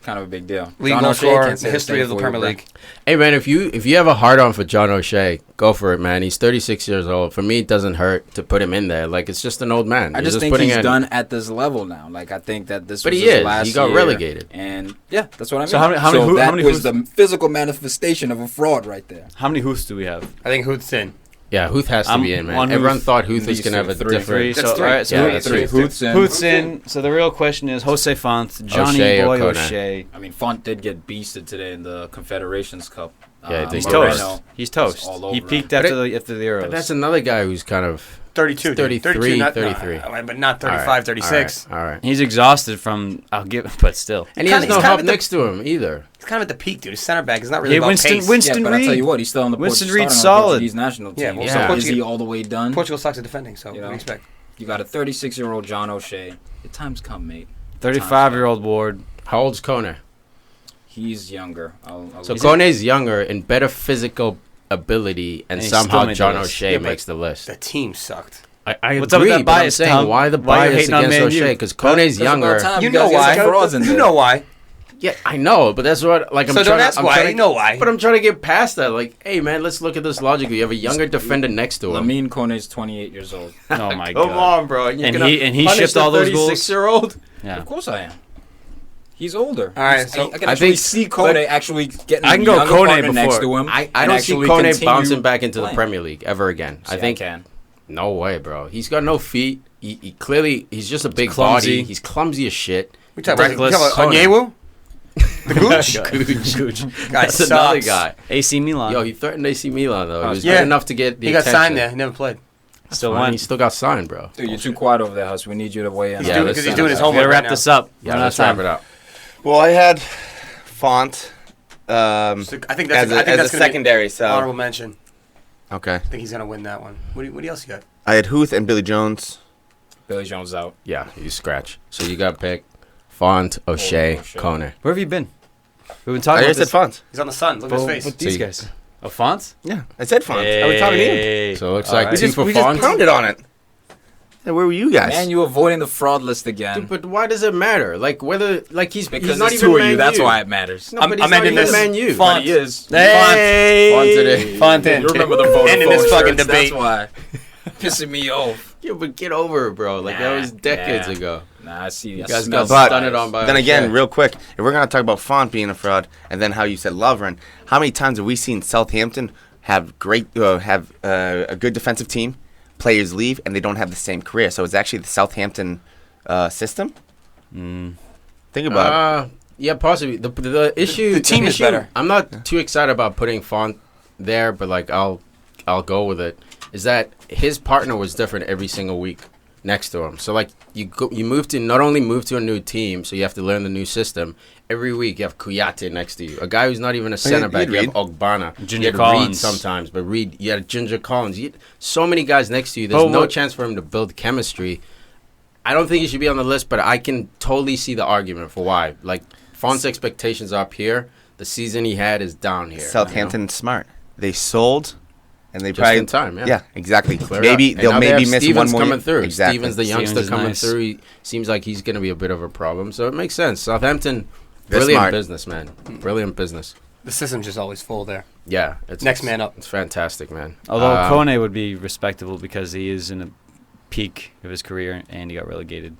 Speaker 1: kind of a big deal.
Speaker 3: leading
Speaker 1: John
Speaker 3: goal
Speaker 1: O'Shea
Speaker 3: scorer
Speaker 1: can't
Speaker 3: in
Speaker 1: say
Speaker 3: the
Speaker 1: the
Speaker 3: history
Speaker 1: same
Speaker 3: of the
Speaker 1: for
Speaker 3: Premier
Speaker 1: you,
Speaker 3: League.
Speaker 2: Hey man, if you have a hard on for John O'Shea, go for it, man. He's 36 years old. For me, it doesn't hurt to put him in there. Like, it's just an old man.
Speaker 1: I
Speaker 2: You're
Speaker 1: just think
Speaker 2: putting
Speaker 1: he's
Speaker 2: in-
Speaker 1: done at this level now. Like, I think that this
Speaker 2: But
Speaker 1: was
Speaker 2: he
Speaker 1: his
Speaker 2: is.
Speaker 1: last
Speaker 2: He got
Speaker 1: year,
Speaker 2: relegated.
Speaker 1: And, yeah, that's what I mean.
Speaker 4: So how many
Speaker 1: that
Speaker 4: many
Speaker 1: was
Speaker 4: Huths-
Speaker 1: the physical manifestation of a fraud right there.
Speaker 4: How many Huths do we have?
Speaker 3: I think Huth's in.
Speaker 2: Yeah, Huth has to
Speaker 4: I'm
Speaker 2: be in, man.
Speaker 4: on
Speaker 2: Everyone
Speaker 4: Huth.
Speaker 2: thought Huth was
Speaker 1: These
Speaker 2: gonna have a
Speaker 1: three.
Speaker 2: different.
Speaker 3: That's
Speaker 4: So,
Speaker 3: three.
Speaker 4: all right, so
Speaker 2: Yeah,
Speaker 4: Huth-
Speaker 2: that's
Speaker 1: Three.
Speaker 2: three.
Speaker 1: Huth's in.
Speaker 4: Huth's in. So the real question is Jose Font, Johnny
Speaker 2: O'Shea or
Speaker 4: Boy
Speaker 2: Kone?
Speaker 4: O'Shea.
Speaker 1: I mean, Font did get beasted today in the Confederations Cup.
Speaker 2: Yeah,
Speaker 4: He's
Speaker 2: Moreno
Speaker 4: toast. He's toast.
Speaker 1: all over
Speaker 4: He
Speaker 1: him.
Speaker 4: peaked
Speaker 2: But
Speaker 4: after the Euros.
Speaker 2: But that's another guy who's kind of
Speaker 3: 32. dude.
Speaker 2: 33,
Speaker 3: 32, not,
Speaker 2: 33.
Speaker 3: no, but not
Speaker 2: all
Speaker 3: 35,
Speaker 2: right,
Speaker 3: 36.
Speaker 2: All right.
Speaker 4: He's exhausted from. I'll give, but still.
Speaker 2: And he has
Speaker 3: He's
Speaker 2: no
Speaker 3: kind
Speaker 2: help
Speaker 3: of the-
Speaker 2: next to him either.
Speaker 3: He's kind of at the peak, dude. His center back is not really
Speaker 4: Yeah,
Speaker 3: about
Speaker 4: Winston
Speaker 3: pace.
Speaker 4: Winston
Speaker 1: Yeah, but I tell
Speaker 4: Reed.
Speaker 1: you what, he's still on the
Speaker 4: Winston
Speaker 1: starting
Speaker 4: Reed's
Speaker 1: on the
Speaker 4: solid.
Speaker 1: Portuguese national team.
Speaker 3: Yeah, well,
Speaker 2: so
Speaker 1: So is
Speaker 3: Portugal-
Speaker 1: he all the way done?
Speaker 3: Portugal sucks at defending, so
Speaker 1: You
Speaker 3: what do
Speaker 1: know?
Speaker 3: you expect?
Speaker 1: You got a 36-year-old John O'Shea. The time's come, mate.
Speaker 4: 35-year-old Ward.
Speaker 2: How old's Kone?
Speaker 1: He's younger. I'll
Speaker 2: So
Speaker 1: leave
Speaker 2: Kone's younger and better physical ability, and
Speaker 4: And he still
Speaker 2: somehow
Speaker 4: made the
Speaker 2: John
Speaker 4: list.
Speaker 2: O'Shea
Speaker 3: Yeah, but
Speaker 2: makes the list.
Speaker 3: The team sucked.
Speaker 2: I
Speaker 4: What's up with
Speaker 2: agree,
Speaker 4: that
Speaker 2: but I'm
Speaker 4: bias,
Speaker 2: saying
Speaker 4: Tom?
Speaker 2: why the
Speaker 4: Why you
Speaker 2: bias
Speaker 4: hating on
Speaker 2: against
Speaker 4: Man
Speaker 2: O'Shea?
Speaker 4: U?
Speaker 2: Because Kone's younger.
Speaker 3: You know why.
Speaker 1: frauds in
Speaker 3: You
Speaker 1: there.
Speaker 3: know why.
Speaker 2: Yeah, I know, but that's what like I'm
Speaker 3: So
Speaker 2: trying
Speaker 3: don't ask
Speaker 2: I'm
Speaker 3: why.
Speaker 2: trying
Speaker 3: You know why.
Speaker 2: But I'm trying to get past that. Like, hey man, let's look at this logically. You have a younger defender next to him.
Speaker 1: Lamine Kone's 28 years old.
Speaker 4: Oh my
Speaker 2: Come
Speaker 4: god.
Speaker 2: on, bro. You're
Speaker 4: And
Speaker 2: gonna
Speaker 4: he
Speaker 2: punish
Speaker 4: shipped
Speaker 2: the
Speaker 4: all those goals.
Speaker 2: 36-year-old.
Speaker 4: Yeah.
Speaker 1: Of course I am. He's older.
Speaker 3: All right,
Speaker 1: He's-
Speaker 3: so
Speaker 1: I can
Speaker 2: I
Speaker 1: actually
Speaker 2: think-
Speaker 1: see Kone actually getting
Speaker 4: I can
Speaker 1: a
Speaker 4: go
Speaker 1: younger
Speaker 4: Kone
Speaker 1: partner next
Speaker 4: before.
Speaker 1: to him.
Speaker 2: I
Speaker 1: and
Speaker 2: don't see
Speaker 1: actually
Speaker 2: Kone
Speaker 1: continue
Speaker 2: bouncing back into the
Speaker 1: playing.
Speaker 2: Premier League ever again. I
Speaker 1: See,
Speaker 2: think
Speaker 1: can.
Speaker 2: no way, bro. He's got no feet. He clearly he's just a big
Speaker 4: clumsy.
Speaker 2: body. He's clumsy as shit.
Speaker 3: We talking
Speaker 4: Reckless.
Speaker 3: about Onyewu? The Gooch?
Speaker 4: Gooch.
Speaker 3: Guy
Speaker 2: That's another
Speaker 3: sucks.
Speaker 2: guy.
Speaker 4: AC Milan.
Speaker 2: Yo, he threatened AC Milan though. He was
Speaker 3: Yeah.
Speaker 2: good enough to get the
Speaker 3: He got
Speaker 2: attention.
Speaker 3: signed there. He never played.
Speaker 4: Still
Speaker 2: Fine,
Speaker 4: won.
Speaker 2: He still got signed, bro.
Speaker 1: Dude, you're too quiet over there, Huss. We need you to weigh in.
Speaker 2: Yeah, let's
Speaker 3: Because he's
Speaker 2: wrap
Speaker 3: doing
Speaker 2: it
Speaker 3: his
Speaker 2: up.
Speaker 4: We gotta
Speaker 3: homework
Speaker 4: wrap
Speaker 3: right
Speaker 4: this
Speaker 3: now.
Speaker 4: up.
Speaker 2: Yeah,
Speaker 4: Run out
Speaker 2: let's
Speaker 4: of
Speaker 2: wrap
Speaker 4: time.
Speaker 2: it up.
Speaker 5: Well, I had Font
Speaker 3: So I think
Speaker 5: as
Speaker 3: that's
Speaker 5: a
Speaker 3: gonna be
Speaker 5: secondary. So
Speaker 3: honorable mention.
Speaker 5: okay,
Speaker 3: I think he's gonna win that one. What else you got?
Speaker 5: I had Huth and Billy Jones.
Speaker 1: Billy Jones out.
Speaker 2: Yeah, you scratch. So you got pick Font, O'Shea,
Speaker 1: O'Shea.
Speaker 2: Kone.
Speaker 4: Where have you been? We've been
Speaker 5: I
Speaker 4: talking
Speaker 5: already
Speaker 4: about
Speaker 5: said
Speaker 4: this.
Speaker 5: Font.
Speaker 3: He's on the sun. Look at his face.
Speaker 4: But these
Speaker 2: So you-
Speaker 4: guys. A font?
Speaker 5: Yeah, I said Font. I was talking to you.
Speaker 2: So it looks
Speaker 4: All
Speaker 2: like
Speaker 4: right.
Speaker 2: two for
Speaker 5: We just
Speaker 2: Font.
Speaker 5: pounded on it. Hey, where were you guys?
Speaker 1: Man, you avoiding the fraud list again.
Speaker 2: Dude, but why does it matter? Like whether he's
Speaker 1: because
Speaker 2: not
Speaker 1: there's
Speaker 2: even
Speaker 1: two of
Speaker 2: Man
Speaker 1: you. That's
Speaker 2: U.
Speaker 1: why it matters.
Speaker 2: No, but he's
Speaker 3: I'm
Speaker 2: not
Speaker 3: ending
Speaker 2: even
Speaker 3: this.
Speaker 2: Man U.
Speaker 3: Font.
Speaker 1: But he is.
Speaker 4: Hey!
Speaker 2: Font today.
Speaker 3: Font in.
Speaker 1: You remember the Vodafone
Speaker 3: Ending this fucking
Speaker 1: shirts,
Speaker 3: debate.
Speaker 1: That's why. Pissing me off.
Speaker 2: Yeah, but get over it, bro. Like that was decades ago.
Speaker 1: Nah, I see.
Speaker 2: You
Speaker 1: I
Speaker 2: guys
Speaker 1: smell
Speaker 2: got
Speaker 1: bias.
Speaker 2: stunned on by
Speaker 5: Then again,
Speaker 2: O'Shea.
Speaker 5: real quick, if we're gonna talk about Font being a fraud, and then how you said Lovren, how many times have we seen Southampton have a good defensive team, players leave, and they don't have the same career? So it's actually the Southampton system. Think about it.
Speaker 2: Yeah, possibly. The issue.
Speaker 3: The team is
Speaker 2: issue-
Speaker 3: better.
Speaker 2: I'm not too excited about putting Font there, but like I'll go with it. Is that his partner was different every single week next to him. So like you not only move to a new team, so you have to learn the new system. Every week you have Kouyaté next to you, a guy who's not even a center back. You have Ogbonna,
Speaker 4: Ginger
Speaker 2: you had Reed
Speaker 4: Collins.
Speaker 2: sometimes, but Reed, you had Ginger Collins. So many guys next to you. There's
Speaker 4: But
Speaker 2: no
Speaker 4: what-
Speaker 2: chance for him to build chemistry. I don't think he should be on the list, but I can totally see the argument for why. Like Font's expectations are up here. the season he had is down here.
Speaker 5: Southampton's smart. They sold, and they
Speaker 2: Just
Speaker 5: probably
Speaker 2: in time, yeah.
Speaker 5: Yeah, exactly.
Speaker 2: Clear
Speaker 5: Maybe
Speaker 2: up. And
Speaker 5: they'll
Speaker 2: now they
Speaker 5: maybe
Speaker 2: have
Speaker 5: miss
Speaker 2: Stevens
Speaker 5: one more
Speaker 2: coming
Speaker 5: year.
Speaker 2: through.
Speaker 5: Exactly.
Speaker 2: Stevens, the
Speaker 4: Stevens
Speaker 2: youngster
Speaker 4: is
Speaker 2: coming
Speaker 4: nice.
Speaker 2: through. He seems like he's going to be a bit of a problem. So it makes sense. Southampton,
Speaker 5: They're
Speaker 2: brilliant
Speaker 5: smart.
Speaker 2: business, man. Brilliant business.
Speaker 3: The system's just always full there.
Speaker 2: Yeah.
Speaker 3: Next man up.
Speaker 2: It's fantastic, man.
Speaker 4: Although Kone would be respectable because he is in a peak of his career and he got relegated.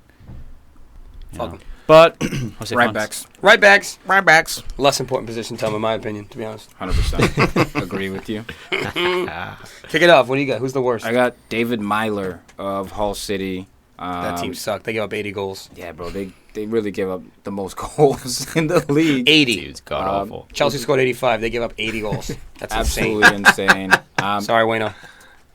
Speaker 4: You
Speaker 3: Fuck
Speaker 4: know.
Speaker 3: him.
Speaker 4: But I'll say
Speaker 1: Right
Speaker 4: Fonte.
Speaker 1: backs.
Speaker 3: Right backs.
Speaker 2: Right backs.
Speaker 3: Less important position, Tom, in my opinion, to be honest.
Speaker 1: 100% agree with you.
Speaker 3: Kick it off. What do you got? Who's the worst?
Speaker 1: I got David Myler of Hull City.
Speaker 3: That team sucked. They gave up 80 goals.
Speaker 1: Yeah, bro. They really give up the most goals in the league.
Speaker 3: 80.
Speaker 2: Dude's god awful.
Speaker 3: Chelsea scored 85. They gave up 80 goals. That's
Speaker 1: Absolutely insane.
Speaker 3: Sorry, Wayno.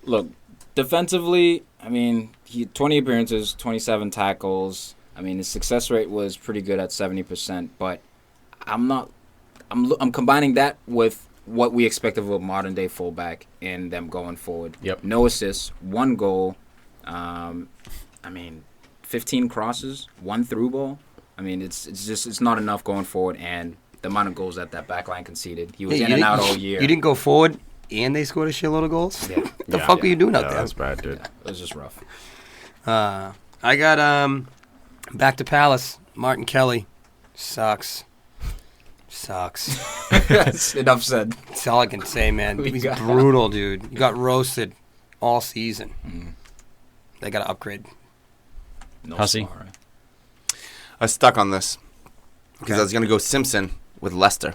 Speaker 1: Look, defensively, I mean, he 20 appearances, 27 tackles. I mean, his success rate was pretty good at 70%, but I'm combining that with what we expect of a modern day fullback in them going forward.
Speaker 2: Yep.
Speaker 1: No assists, 1 goal. I mean, 15 crosses, 1 through ball. I mean, it's not enough going forward, and the amount of goals that back line conceded. He was in and out all year.
Speaker 3: You didn't go forward, and they scored a shitload of goals?
Speaker 1: Yeah.
Speaker 3: The fuck were you doing out there?
Speaker 2: That's bad, dude.
Speaker 1: It was just rough.
Speaker 3: I got back to Palace. Martin Kelly. Sucks.
Speaker 1: Enough said.
Speaker 3: That's all I can say, man.
Speaker 1: We
Speaker 3: He's
Speaker 1: got-
Speaker 3: brutal, dude. You got roasted all season. They got to upgrade.
Speaker 1: No
Speaker 4: Hussey.
Speaker 1: sorry.
Speaker 5: I was stuck on this because
Speaker 3: Okay.
Speaker 5: I was going to go Simpson with Leicester.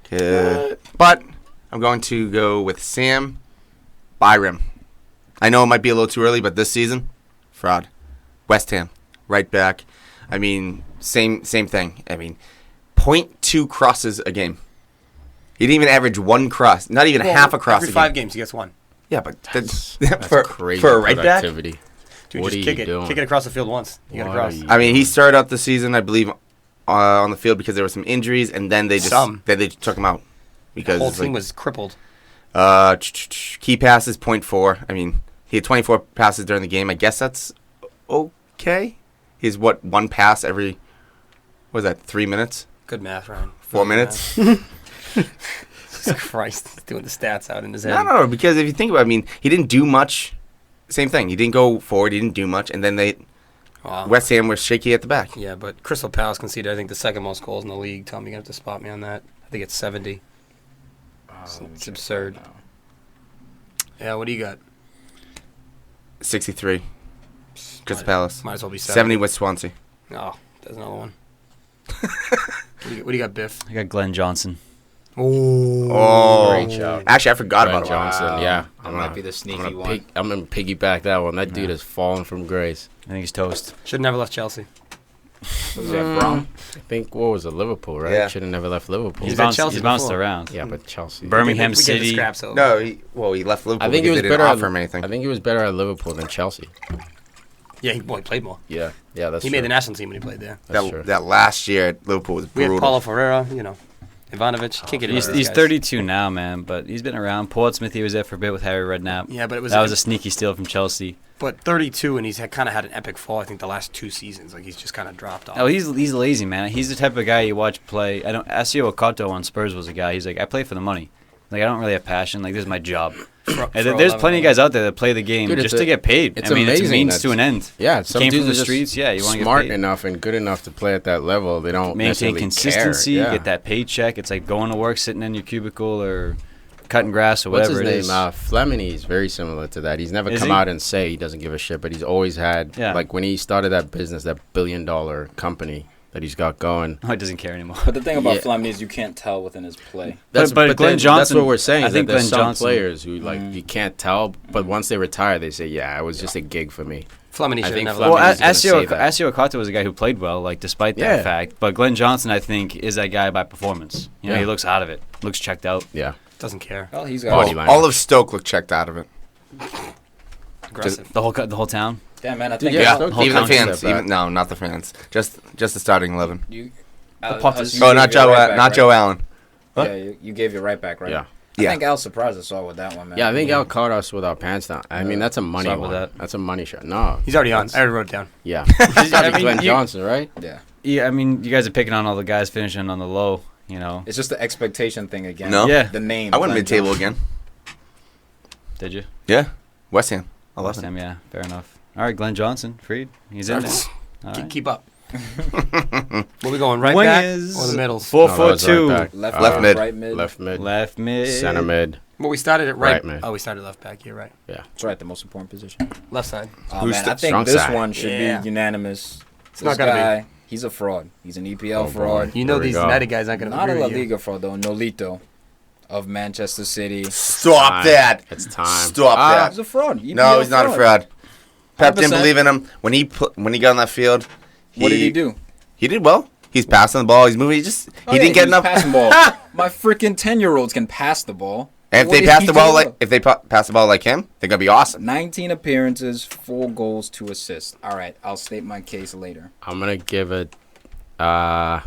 Speaker 5: But I'm going to go with Sam Byram. I know it might be a little too early, but this season, fraud. West Ham, right back. I mean, same thing. I mean, 0.2 crosses a game. He didn't even average 1 cross, not even half a cross
Speaker 3: Every
Speaker 5: a
Speaker 3: 5
Speaker 5: game.
Speaker 3: games, he gets 1.
Speaker 5: Yeah, but that's
Speaker 2: That's crazy
Speaker 5: for a right back.
Speaker 2: productivity.
Speaker 3: Dude,
Speaker 2: What
Speaker 3: just
Speaker 2: are
Speaker 3: kick
Speaker 2: you
Speaker 3: it.
Speaker 2: doing?
Speaker 3: Kick it across the field once. You got
Speaker 2: What
Speaker 3: to cross.
Speaker 2: are you-
Speaker 5: I mean, he started out the season, I believe, on the field because there were some injuries, and then they took him out
Speaker 3: The
Speaker 5: because
Speaker 3: whole team was crippled.
Speaker 5: key passes 0.4. I mean, he had 24 passes during the game. I guess that's okay. He's 1 pass every, what was that, 3 minutes?
Speaker 3: Good math, Ryan.
Speaker 5: 4
Speaker 3: Good
Speaker 5: minutes?
Speaker 3: math. Jesus Christ. He's doing the stats out in his head.
Speaker 5: No, because if you think about it, I mean, he didn't do much. Same thing. He didn't go forward. He didn't do much. And then
Speaker 3: Wow.
Speaker 5: West Ham was shaky at the back.
Speaker 3: Yeah, but Crystal Palace conceded, I think, the second most goals in the league. Tom, you're going to have to spot me on that. I think it's 70. It's absurd. Yeah, what do you got?
Speaker 5: 63. Crystal Palace.
Speaker 3: Might as well be
Speaker 5: 70 with Swansea.
Speaker 3: Oh, there's another one. What do you got, Biff?
Speaker 4: I got Glenn Johnson.
Speaker 5: Oh,
Speaker 2: Great job.
Speaker 5: Actually, I forgot
Speaker 2: Brent
Speaker 5: about
Speaker 2: Johnson,
Speaker 1: Wow.
Speaker 2: yeah.
Speaker 1: That might be the sneaky one.
Speaker 2: I'm going to piggyback that one. That dude has fallen from grace.
Speaker 4: I think he's toast.
Speaker 3: Should have never left Chelsea.
Speaker 1: Was that Brown?
Speaker 2: I think, what was it, Liverpool, right?
Speaker 5: Yeah.
Speaker 2: Should have never left Liverpool.
Speaker 3: He's
Speaker 4: He's
Speaker 3: at
Speaker 4: bounced,
Speaker 3: Chelsea
Speaker 4: he's bounced
Speaker 3: before.
Speaker 4: around.
Speaker 2: Yeah, but Chelsea.
Speaker 4: Birmingham
Speaker 3: We get the
Speaker 4: City.
Speaker 3: scraps over.
Speaker 5: No, he left Liverpool
Speaker 2: I think he
Speaker 5: because
Speaker 2: was
Speaker 5: they
Speaker 2: better.
Speaker 5: didn't offer him anything.
Speaker 2: I think he was better at Liverpool than Chelsea.
Speaker 3: Yeah, he played more.
Speaker 2: Yeah, that's
Speaker 3: He
Speaker 2: true.
Speaker 3: made the national team when he played there.
Speaker 2: That's true.
Speaker 5: that last year at Liverpool was
Speaker 3: We
Speaker 5: brutal.
Speaker 3: had Paulo Ferreira, Ivanovic. Can't get
Speaker 4: He's,
Speaker 3: into
Speaker 4: he's
Speaker 3: these guys.
Speaker 4: 32 now, man, but he's been around. Portsmouth, he was there for a bit with Harry Redknapp.
Speaker 3: Yeah, but it was
Speaker 4: That was a sneaky steal from Chelsea.
Speaker 3: But 32, and he's kind of had an epic fall. I think the last 2 seasons, like he's just kind of dropped off.
Speaker 4: Oh, he's lazy, man. He's the type of guy you watch play. Asio Okato on Spurs was a guy. He's like, I play for the money. Like, I don't really have passion. Like, this is my job. And there's plenty of guys out there that play the game
Speaker 2: Dude,
Speaker 4: just to get paid.
Speaker 2: it's
Speaker 4: I mean, it's a
Speaker 2: amazing
Speaker 4: means to an end.
Speaker 2: Yeah, some
Speaker 4: Came
Speaker 2: dudes
Speaker 4: from the
Speaker 2: are just
Speaker 4: streets. Yeah, you want to get
Speaker 2: smart
Speaker 4: paid.
Speaker 2: enough and good enough to play at that level. They don't
Speaker 4: Maintain
Speaker 2: necessarily
Speaker 4: consistency,
Speaker 2: care. Yeah.
Speaker 4: get that paycheck. It's like going to work, sitting in your cubicle, or cutting grass, or
Speaker 2: What's
Speaker 4: whatever
Speaker 2: his
Speaker 4: it is.
Speaker 2: name? Flemini is very similar to that. He's never
Speaker 4: Is
Speaker 2: come
Speaker 4: he?
Speaker 2: out and say he doesn't give a shit, but he's always had,
Speaker 4: Yeah.
Speaker 2: like when he started that business, that $1 billion company that he's got going.
Speaker 4: Oh, he doesn't care anymore.
Speaker 1: But the thing about
Speaker 2: Yeah.
Speaker 1: Fleming is you can't tell within his play.
Speaker 4: But Glenn
Speaker 2: then
Speaker 4: Johnson-
Speaker 2: that's what we're saying.
Speaker 4: I
Speaker 2: Is
Speaker 4: think
Speaker 2: that there's
Speaker 4: Glenn
Speaker 2: some
Speaker 4: Johnson-
Speaker 2: players who like you can't tell, but once they retire, they say, "Yeah, it was just a gig for me."
Speaker 3: Flemini
Speaker 2: I
Speaker 3: should
Speaker 2: think
Speaker 3: never
Speaker 2: Flemini-
Speaker 3: left.
Speaker 4: Well,
Speaker 2: he's gonna say that.
Speaker 4: Asio Okato was a guy who played well, like despite that
Speaker 2: Yeah.
Speaker 4: fact. But Glenn Johnson, I think, is that guy by performance. You know,
Speaker 2: Yeah.
Speaker 4: he looks out of it, looks checked out.
Speaker 2: Yeah,
Speaker 3: Doesn't care.
Speaker 1: Well, he's
Speaker 2: Body
Speaker 1: got.
Speaker 2: line.
Speaker 5: All of Stoke looked checked out of it.
Speaker 3: Aggressive.
Speaker 4: The whole town.
Speaker 1: Yeah, man. I
Speaker 2: Dude,
Speaker 1: think
Speaker 2: yeah.
Speaker 5: Yeah,
Speaker 2: Stoke
Speaker 5: even the
Speaker 2: counts
Speaker 5: fans.
Speaker 2: step back.
Speaker 5: No, not the fans. Just the starting 11.
Speaker 1: you.
Speaker 4: punters.
Speaker 5: Oh, not Joe. Not Joe Allen.
Speaker 1: Yeah, you gave your right back, right?
Speaker 2: yeah,
Speaker 1: I
Speaker 5: Yeah.
Speaker 1: think Al surprised us all with that one, man.
Speaker 2: yeah. I think Al caught us with our pants down. I mean, that's a money
Speaker 4: Start
Speaker 2: one.
Speaker 4: with that.
Speaker 2: That's a money shot. No,
Speaker 3: He's already on. I already wrote it down.
Speaker 2: yeah.
Speaker 4: I mean,
Speaker 2: Glenn
Speaker 4: you-
Speaker 2: Johnson, right?
Speaker 1: Yeah.
Speaker 4: Yeah, I mean, you guys are picking on all the guys finishing on the low. You know.
Speaker 1: It's just the expectation thing again.
Speaker 5: No.
Speaker 4: Yeah.
Speaker 1: The name.
Speaker 5: I went
Speaker 1: Glen
Speaker 5: mid-table
Speaker 1: Johnson.
Speaker 5: again.
Speaker 4: Did you?
Speaker 5: Yeah. West Ham. I love
Speaker 4: West
Speaker 5: it.
Speaker 4: Ham, yeah. Fair enough. All right, Glenn Johnson, Farid. He's in there. All right.
Speaker 3: Keep up. Where we going? Right back or the middles?
Speaker 4: 4-4-2.
Speaker 2: Right back.
Speaker 1: Left
Speaker 5: mid.
Speaker 1: right mid.
Speaker 2: Left mid.
Speaker 4: Left mid.
Speaker 2: Center mid.
Speaker 3: Well, we started at right.
Speaker 2: Right mid.
Speaker 3: Oh, we started left back. You're right.
Speaker 1: That's right, the most important position.
Speaker 3: Left side.
Speaker 1: Oh,
Speaker 5: Who's
Speaker 1: man,
Speaker 5: the
Speaker 1: I think
Speaker 2: strong
Speaker 1: this
Speaker 2: side?
Speaker 1: one should
Speaker 3: Yeah.
Speaker 1: be unanimous.
Speaker 3: It's not
Speaker 1: This
Speaker 3: gonna be.
Speaker 1: guy, he's a fraud. He's an EPL
Speaker 2: Oh,
Speaker 1: fraud.
Speaker 3: You know
Speaker 2: Here we
Speaker 3: these
Speaker 2: go.
Speaker 3: United guys aren't going to
Speaker 1: Not a
Speaker 3: agree
Speaker 1: La
Speaker 3: with you.
Speaker 1: Liga fraud, though. Nolito of Manchester City.
Speaker 5: Stop
Speaker 2: Time.
Speaker 5: that.
Speaker 2: It's time.
Speaker 5: Stop that.
Speaker 1: He's a fraud.
Speaker 5: No,
Speaker 1: EPL
Speaker 5: he's not a fraud. Pep didn't
Speaker 1: 100%.
Speaker 5: believe in him when he got on that field.
Speaker 1: What did he do?
Speaker 5: He did well. He's passing the ball. He's moving. He didn't get enough.
Speaker 1: Passing ball. My freaking 10-year-olds can pass the ball.
Speaker 5: And if
Speaker 1: What
Speaker 5: they
Speaker 1: did
Speaker 5: pass
Speaker 1: he
Speaker 5: the ball
Speaker 1: do?
Speaker 5: like pass the ball like him, they're gonna be awesome.
Speaker 1: 19 appearances, 4 goals, 2 assists. All right, I'll state my case later.
Speaker 2: I'm gonna give it. Oh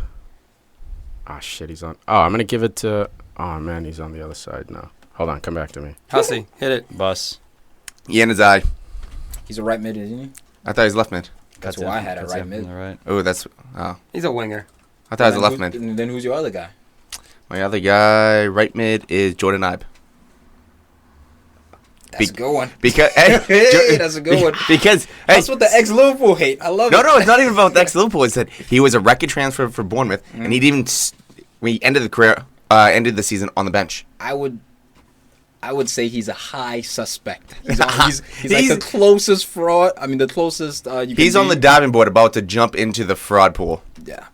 Speaker 2: shit, he's on. Oh, I'm gonna give it to. Oh man, he's on the other side now. Hold on, come back to me.
Speaker 3: Hussey, hit it.
Speaker 4: Bus.
Speaker 5: Yanazai.
Speaker 1: He's a right mid, isn't he?
Speaker 5: I thought he was left mid.
Speaker 1: That's who I had at
Speaker 4: That's
Speaker 1: right
Speaker 4: it,
Speaker 1: mid.
Speaker 4: on the right.
Speaker 5: Oh, that's. Oh,
Speaker 3: He's a winger.
Speaker 5: I thought he was a left
Speaker 1: Then
Speaker 5: mid.
Speaker 1: Then who's your other guy?
Speaker 5: My other guy, right mid, is Jordan Ibe.
Speaker 1: That's a good one.
Speaker 5: Because
Speaker 1: Hey, that's a good one.
Speaker 5: Because hey,
Speaker 1: That's what the ex-Liverpool hate. I love it.
Speaker 5: no, it's not even about the ex-Liverpool. It's that he was a record transfer for Bournemouth, and he didn't even. When he ended the career, ended the season on the bench.
Speaker 1: I would say he's a high suspect. He's like
Speaker 5: He's-
Speaker 1: the closest fraud. I mean, the closest you can
Speaker 5: He's on
Speaker 1: be.
Speaker 5: the diving board, about to jump into the fraud pool.
Speaker 1: Yeah.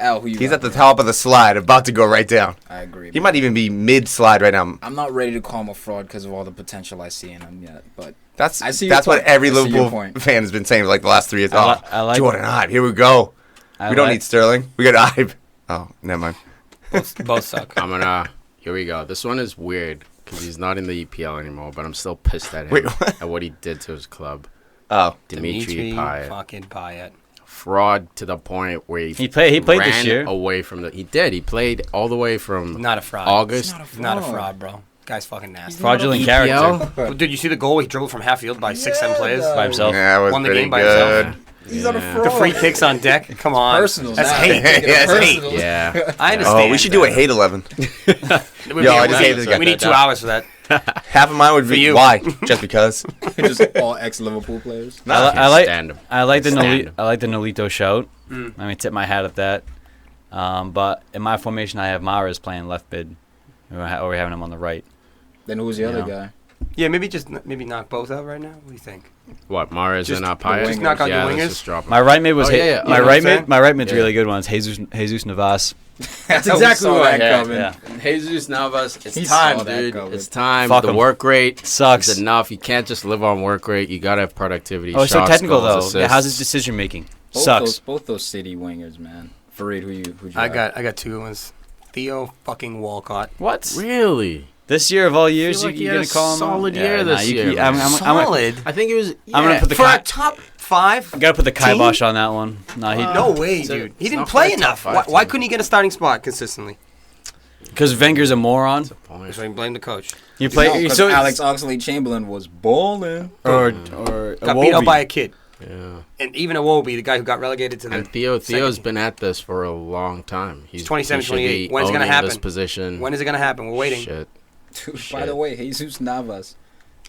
Speaker 1: Al, who you
Speaker 5: He's
Speaker 1: got?
Speaker 5: at the top of the slide, about to go right down.
Speaker 1: I agree.
Speaker 5: He might even be mid-slide right now.
Speaker 1: I'm not ready to call him a fraud because of all the potential I see in him yet, but
Speaker 5: That's
Speaker 1: I see your
Speaker 5: that's what
Speaker 1: point.
Speaker 5: every
Speaker 1: I see your
Speaker 5: Liverpool
Speaker 1: point.
Speaker 5: fan has been saying for like the last 3 years.
Speaker 4: I like-
Speaker 5: Jordan Ibe, here we go. We don't need Sterling. We got Ibe. Oh, never mind.
Speaker 3: Both suck.
Speaker 2: I'm gonna. Here we go. This one is weird because he's not in the EPL anymore, but I'm still pissed at him
Speaker 5: Wait, what?
Speaker 2: at what he did to his club.
Speaker 5: Oh,
Speaker 2: Dimitri Payet.
Speaker 3: fucking Payet.
Speaker 2: Fraud to the point where
Speaker 4: He played this
Speaker 2: ran
Speaker 4: year.
Speaker 2: away from the. He did. He played all the way from
Speaker 3: Not a fraud.
Speaker 2: August.
Speaker 3: Not a fraud, bro. Guy's fucking nasty.
Speaker 4: Fraudulent
Speaker 2: EPL?
Speaker 4: character
Speaker 3: Well, dude, you see the goal? He dribbled from half field by 6-7 players.
Speaker 4: by himself.
Speaker 5: yeah, that was
Speaker 3: Won the
Speaker 5: pretty
Speaker 3: game by
Speaker 5: good.
Speaker 3: himself.
Speaker 1: he's on a
Speaker 2: Yeah.
Speaker 1: fraud.
Speaker 3: The free kicks on deck. Come on.
Speaker 1: Personal.
Speaker 3: That's
Speaker 1: now.
Speaker 3: hate.
Speaker 5: Yeah, that's hate.
Speaker 1: Personal.
Speaker 2: Yeah.
Speaker 3: I understand.
Speaker 5: Oh, we should do a hate 11.
Speaker 3: Yo,
Speaker 5: I just hate this guy.
Speaker 3: We need 2 hours for that.
Speaker 5: Half of mine would be
Speaker 3: you.
Speaker 5: why? Just because.
Speaker 1: Just all ex-Liverpool players.
Speaker 4: I like
Speaker 2: stand him.
Speaker 4: I like the
Speaker 2: Stand him.
Speaker 4: Nolito shout. I mean, tip my hat at that. But in my formation, I have Mahrez playing left mid, or we're having him on the right.
Speaker 1: Then who's the other
Speaker 4: Yeah.
Speaker 1: guy?
Speaker 3: Yeah, maybe knock both out right now. What do you think?
Speaker 2: What, Mahrez
Speaker 3: Just
Speaker 2: and
Speaker 3: the
Speaker 2: Payet?
Speaker 3: Just knock out your
Speaker 2: Yeah, let's
Speaker 3: wingers?
Speaker 2: just drop him.
Speaker 4: My right mid was
Speaker 2: Oh, yeah, yeah.
Speaker 4: my
Speaker 2: You know
Speaker 4: right
Speaker 3: what I'm
Speaker 4: mid. My right mid's
Speaker 2: Yeah.
Speaker 4: really good one. It's Jesus Navas.
Speaker 2: That's
Speaker 1: We
Speaker 2: exactly
Speaker 1: saw
Speaker 2: what I
Speaker 1: that
Speaker 2: had.
Speaker 1: coming.
Speaker 4: Yeah.
Speaker 2: Jesus Navas, it's
Speaker 1: He
Speaker 2: time,
Speaker 1: saw that
Speaker 2: dude.
Speaker 1: coming.
Speaker 2: It's time.
Speaker 4: Fuck
Speaker 2: the
Speaker 4: him.
Speaker 2: work rate
Speaker 4: Sucks.
Speaker 2: is enough. You can't just live on work rate. You gotta have productivity.
Speaker 4: Oh, it's so
Speaker 2: shots,
Speaker 4: technical
Speaker 2: goals,
Speaker 4: though. Yeah, how's his
Speaker 2: assists.
Speaker 4: decision making?
Speaker 1: Both
Speaker 4: Sucks.
Speaker 1: those City wingers, man. Farid, who'd you
Speaker 3: I
Speaker 1: have?
Speaker 3: got 2 ones. Theo fucking Walcott.
Speaker 4: What?
Speaker 2: Really?
Speaker 4: This year of all years,
Speaker 2: feel like he
Speaker 4: you're
Speaker 2: had
Speaker 4: gonna
Speaker 2: a
Speaker 4: call him
Speaker 2: solid year this year,
Speaker 4: I'm
Speaker 2: man.
Speaker 3: Solid.
Speaker 2: I think it was.
Speaker 4: I'm gonna put the
Speaker 3: For a
Speaker 4: ki-
Speaker 3: top 5?
Speaker 4: gotta put the kibosh on that one. No, he
Speaker 3: No way,
Speaker 2: It's a-
Speaker 3: dude. He
Speaker 2: it's
Speaker 3: didn't
Speaker 2: not
Speaker 3: play
Speaker 2: for a top
Speaker 3: enough.
Speaker 2: 5
Speaker 3: Why
Speaker 2: team.
Speaker 3: couldn't he get a starting spot consistently?
Speaker 4: because Wenger's a moron.
Speaker 2: Point.
Speaker 3: So you blame the coach.
Speaker 4: You play
Speaker 1: No, 'cause
Speaker 4: so
Speaker 1: Alex Oxlade-Chamberlain was balling.
Speaker 4: or
Speaker 3: Got beat up
Speaker 4: Iwobi.
Speaker 3: by a kid.
Speaker 2: Yeah.
Speaker 3: And even Iwobi, the guy who got relegated to the
Speaker 2: And Theo's
Speaker 3: second.
Speaker 2: been at this for a long time. He's
Speaker 3: 27,
Speaker 2: he should
Speaker 3: 28.
Speaker 2: be
Speaker 3: When's it gonna
Speaker 2: owning This
Speaker 3: happen?
Speaker 2: position.
Speaker 3: When is it going to happen? We're waiting.
Speaker 2: Shit.
Speaker 1: Dude, by
Speaker 2: Shit.
Speaker 1: the way, Jesus Navas,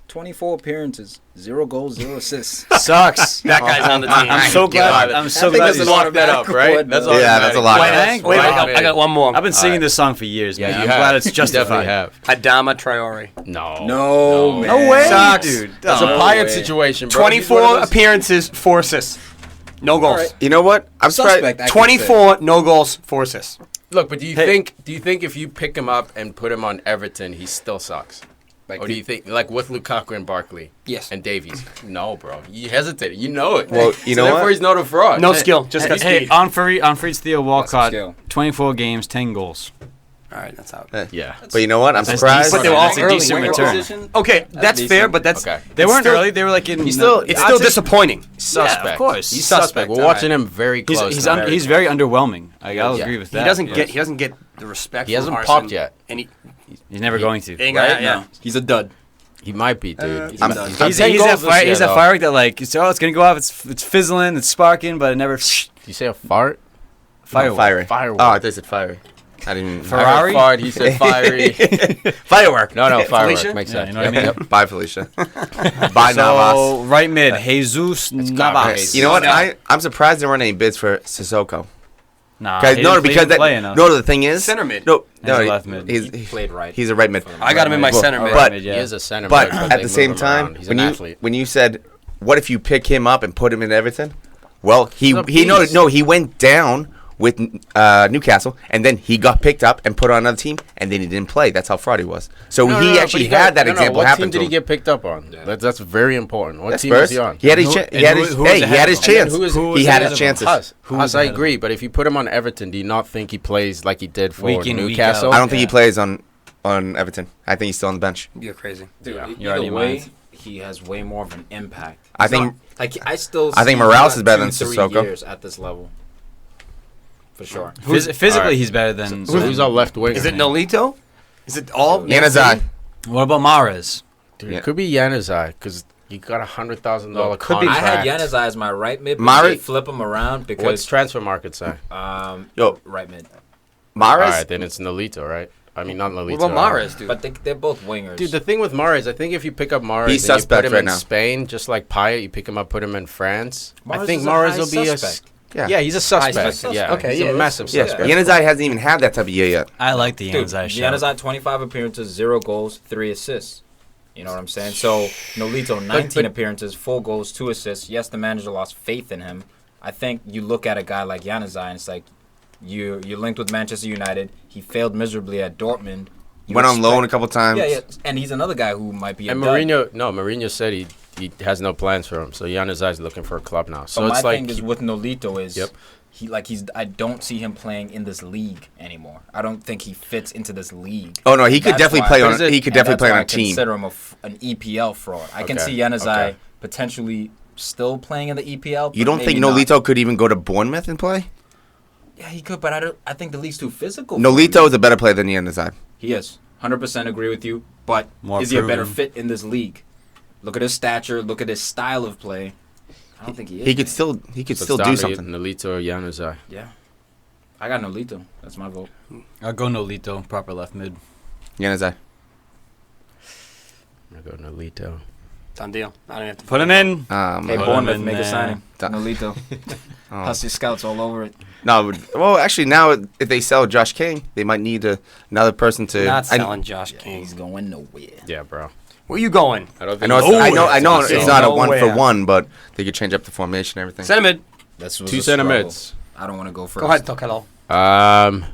Speaker 1: 24 appearances, 0 goals, 0 assists.
Speaker 4: Sucks.
Speaker 3: That guy's on the team.
Speaker 4: I'm so glad. I'm so glad.
Speaker 1: he's
Speaker 2: locked that up, right? That's all.
Speaker 5: Yeah, that's a lot.
Speaker 3: Wait,
Speaker 2: Wait,
Speaker 3: I got one more.
Speaker 4: I've been singing this song for years,
Speaker 2: Yeah,
Speaker 4: man.
Speaker 2: you
Speaker 4: I'm
Speaker 2: have.
Speaker 4: glad it's
Speaker 2: You definitely
Speaker 4: justified.
Speaker 2: have.
Speaker 3: Adama Traore.
Speaker 2: No.
Speaker 1: No, man.
Speaker 4: No way,
Speaker 3: Sucks.
Speaker 4: dude.
Speaker 2: That's a
Speaker 1: No
Speaker 2: Payet
Speaker 1: way.
Speaker 2: situation, bro. He's one
Speaker 3: 24
Speaker 2: of those-
Speaker 3: appearances, 4 assists. No goals.
Speaker 1: right.
Speaker 5: You know what? I'm surprised.
Speaker 1: Suspect, I could
Speaker 3: 24 no goals, 4 assists.
Speaker 2: Look, but do you
Speaker 4: Hey.
Speaker 2: think if you pick him up and put him on Everton, he still sucks? Or do you think like with Lukaku and Barkley?
Speaker 3: Yes.
Speaker 2: And Davies? No, bro. You hesitated. You know it.
Speaker 5: Well, you know
Speaker 2: therefore
Speaker 5: what?
Speaker 2: he's not a fraud.
Speaker 3: No skill, just got
Speaker 4: Hey,
Speaker 3: speed.
Speaker 4: on Farid's Theo Walcott,
Speaker 1: skill.
Speaker 4: 24 games, 10 goals.
Speaker 3: All right, that's out.
Speaker 2: Yeah.
Speaker 5: But you know what? I'm
Speaker 4: That's
Speaker 5: surprised.
Speaker 4: decent.
Speaker 3: But they were all
Speaker 4: That's a
Speaker 3: early.
Speaker 4: decent
Speaker 3: Winger
Speaker 4: return.
Speaker 1: position?
Speaker 3: Okay, that's
Speaker 1: decent.
Speaker 3: fair, but that's
Speaker 2: Okay.
Speaker 4: They
Speaker 3: it's
Speaker 4: weren't
Speaker 3: still-
Speaker 4: early. They were like in.
Speaker 2: He's still.
Speaker 3: It's still disappointing.
Speaker 2: suspect.
Speaker 4: Yeah, of course.
Speaker 2: He's
Speaker 3: Suspect,
Speaker 2: suspect. We're
Speaker 3: all
Speaker 2: watching him very close.
Speaker 4: He's
Speaker 2: now.
Speaker 4: he's very underwhelming. I'll
Speaker 2: Yeah.
Speaker 4: agree with
Speaker 3: He
Speaker 4: that.
Speaker 3: doesn't
Speaker 4: yes.
Speaker 3: get the respect.
Speaker 2: He
Speaker 3: from
Speaker 2: hasn't
Speaker 3: Arsene,
Speaker 2: popped yet.
Speaker 3: and
Speaker 4: He's never going to.
Speaker 3: he ain't gonna.
Speaker 1: Right?
Speaker 3: Yeah.
Speaker 1: No. He's a dud.
Speaker 2: He might be, dude.
Speaker 5: I'm-
Speaker 4: He's
Speaker 2: 10 goals this year,
Speaker 4: he's a
Speaker 2: though.
Speaker 4: firework that like it's gonna go off. It's fizzling. It's sparking, but it never.
Speaker 2: Did you say a fart?
Speaker 4: Firework.
Speaker 5: Fiery.
Speaker 2: Firework.
Speaker 5: Oh, I thought you said fiery. I didn't.
Speaker 4: Ferrari?
Speaker 2: Fard, he said fiery.
Speaker 5: Firework.
Speaker 2: No, firework.
Speaker 3: Felicia?
Speaker 2: Makes
Speaker 4: Yeah,
Speaker 2: sense.
Speaker 4: you know what I mean?
Speaker 5: Yep. Bye, Felicia. Bye, Navas.
Speaker 4: So, right mid, Jesus Navas.
Speaker 5: You know what? I'm surprised there weren't any bids for Sissoko.
Speaker 4: Nah,
Speaker 5: The thing is,
Speaker 3: Center mid.
Speaker 5: No,
Speaker 4: He's a
Speaker 5: no,
Speaker 4: left mid.
Speaker 5: He
Speaker 1: played right.
Speaker 5: He's a right mid.
Speaker 3: I got him in my center mid.
Speaker 5: But
Speaker 4: mid,
Speaker 2: He is a center.
Speaker 5: but
Speaker 2: mid,
Speaker 5: at
Speaker 2: they
Speaker 5: the same
Speaker 2: move him
Speaker 5: time,
Speaker 2: around. He's an athlete.
Speaker 5: when you said, what if you pick him up and put him in Everton? Well, he
Speaker 2: a beast.
Speaker 5: he went down with Newcastle, and then he got picked up and put on another team, and then he didn't play. That's how fraud he was. So he actually had that example
Speaker 2: what
Speaker 5: happen
Speaker 2: team
Speaker 5: to
Speaker 2: did he
Speaker 5: him.
Speaker 2: get picked up on? That's very important. What
Speaker 5: That's
Speaker 2: team was
Speaker 5: Spurs.
Speaker 2: he on?
Speaker 5: He had his
Speaker 4: Who-
Speaker 5: he had
Speaker 4: who-
Speaker 5: his
Speaker 4: who was
Speaker 5: hey, he
Speaker 4: ahead
Speaker 5: had
Speaker 4: of
Speaker 5: his
Speaker 4: him?
Speaker 5: chance.
Speaker 2: Who was
Speaker 5: He had
Speaker 4: ahead
Speaker 5: his
Speaker 4: of him?
Speaker 5: chances.
Speaker 2: Huss.
Speaker 4: Who was
Speaker 2: Huss, I
Speaker 4: ahead of
Speaker 2: agree, but if you put him on Everton, do you not think he plays like he did for
Speaker 4: Week in, week
Speaker 2: Newcastle?
Speaker 4: out.
Speaker 5: I don't think he
Speaker 4: Yeah.
Speaker 5: plays on Everton. I think he's still on the bench.
Speaker 3: You're crazy.
Speaker 1: Dude,
Speaker 4: You're out of
Speaker 1: either
Speaker 4: your
Speaker 1: way,
Speaker 4: mind.
Speaker 1: he has way more of an impact.
Speaker 5: I
Speaker 1: He's
Speaker 5: think-
Speaker 1: not- like I still.
Speaker 5: I think
Speaker 1: see
Speaker 5: Morales
Speaker 1: him
Speaker 5: is better
Speaker 1: about
Speaker 5: than
Speaker 1: 2-3
Speaker 5: Sissoko.
Speaker 1: years at this level, for sure.
Speaker 4: Physically,
Speaker 2: Alright.
Speaker 4: he's better than.
Speaker 2: Who's our left wing?
Speaker 3: Is it Nolito? Is it all?
Speaker 5: Yanazai.
Speaker 4: What about Mahrez?
Speaker 2: Dude,
Speaker 5: Yeah.
Speaker 2: it could be Yanazai because you got $100,000
Speaker 3: could be-
Speaker 1: I
Speaker 2: contract.
Speaker 1: had Yanazai as my right mid, but
Speaker 5: Mari-
Speaker 1: they flip him around
Speaker 2: What's
Speaker 1: because
Speaker 2: transfer market say?
Speaker 5: Yo,
Speaker 1: right mid.
Speaker 2: All
Speaker 5: Mahrez.
Speaker 2: right, then it's Nolito, right? I mean, not Nolito.
Speaker 3: What about Mahrez, dude?
Speaker 1: But they're both wingers.
Speaker 2: Dude, the thing with Mahrez, I think if you pick up Mahrez
Speaker 5: He's
Speaker 2: and you
Speaker 5: suspect
Speaker 2: put him
Speaker 5: right
Speaker 2: in
Speaker 5: now.
Speaker 2: Spain, just like Payet, you pick him up, put him in France. I
Speaker 1: Mahrez
Speaker 2: think
Speaker 1: is a
Speaker 2: Mahrez
Speaker 1: high
Speaker 2: will be
Speaker 1: suspect.
Speaker 2: yeah, he's a suspect.
Speaker 1: suspect.
Speaker 2: Yeah,
Speaker 3: Okay,
Speaker 2: he's
Speaker 3: yeah,
Speaker 2: a massive
Speaker 5: Yeah,
Speaker 2: suspect.
Speaker 5: Yanazai hasn't even had that type of year yet.
Speaker 4: I like the
Speaker 1: Dude,
Speaker 4: Yanazai show.
Speaker 1: Yanazai 25 appearances, 0 goals, 3 assists. You know what I'm saying? So Nolito 19 appearances, 4 goals, 2 assists. Yes, the manager lost faith in him. I think you look at a guy like Yanazai and it's like you're linked with Manchester United. He failed miserably at Dortmund. You
Speaker 5: Went on
Speaker 1: expect-
Speaker 5: loan a couple times.
Speaker 1: Yeah, and he's another guy who might be a
Speaker 2: And
Speaker 1: dud.
Speaker 2: Mourinho said he has no plans for him. So Yanazai's looking for a club now. So
Speaker 1: But
Speaker 2: it's
Speaker 1: my
Speaker 2: like
Speaker 1: thing is with Nolito is
Speaker 2: Yep.
Speaker 1: I don't see him playing in this league anymore. I don't think he fits into this league.
Speaker 5: Oh no, he could
Speaker 1: That's
Speaker 5: definitely
Speaker 1: why-
Speaker 5: play
Speaker 1: But
Speaker 5: on.
Speaker 1: is it-
Speaker 5: He could
Speaker 1: and
Speaker 5: definitely
Speaker 1: that's
Speaker 5: play
Speaker 1: why
Speaker 5: on
Speaker 1: I
Speaker 5: a team.
Speaker 1: consider him an EPL fraud. I can
Speaker 2: Okay,
Speaker 1: see Yanazai
Speaker 2: okay.
Speaker 1: potentially still playing in the EPL.
Speaker 5: You
Speaker 1: but
Speaker 5: don't think
Speaker 1: maybe not.
Speaker 5: Nolito could even go to Bournemouth and play?
Speaker 1: Yeah, he could, but I think the league's too physical. for
Speaker 5: Nolito
Speaker 1: him.
Speaker 5: is a better player than Yanazai.
Speaker 1: He is. 100% agree with you. But
Speaker 4: More
Speaker 1: is he a better
Speaker 4: proven.
Speaker 1: fit in this league? Look at his stature. Look at his style of play. I don't think he is.
Speaker 5: He could
Speaker 1: man.
Speaker 5: still
Speaker 2: so
Speaker 5: do
Speaker 2: it's down to
Speaker 5: something.
Speaker 2: Nolito or Yanazai.
Speaker 1: Yeah. I got Nolito. That's my vote.
Speaker 4: I'll go Nolito, proper left mid.
Speaker 5: Yanazai.
Speaker 2: I'm gonna go Nolito.
Speaker 3: Done deal. I don't have to
Speaker 4: Put him in.
Speaker 1: Hey,
Speaker 4: Put him
Speaker 1: Bournemouth,
Speaker 4: in
Speaker 1: make a
Speaker 4: there.
Speaker 1: signing.
Speaker 5: Done.
Speaker 1: Nolito.
Speaker 5: Oh.
Speaker 1: Hussey scouts all over it.
Speaker 5: No, well, actually, now if they sell Josh King, they might need another person to.
Speaker 3: Not
Speaker 5: I-
Speaker 3: selling Josh King.
Speaker 1: He's going nowhere.
Speaker 2: Yeah, bro.
Speaker 3: Where you going?
Speaker 2: I don't
Speaker 5: I know. It's,
Speaker 3: Oh,
Speaker 5: I know.
Speaker 3: it's
Speaker 5: It's not a
Speaker 3: nowhere.
Speaker 5: 1-for-1, but they could change up the formation and everything.
Speaker 3: Center mid.
Speaker 1: That's
Speaker 2: Two center mids.
Speaker 1: I don't want to go first.
Speaker 3: Go ahead, Tokelo.
Speaker 2: Man,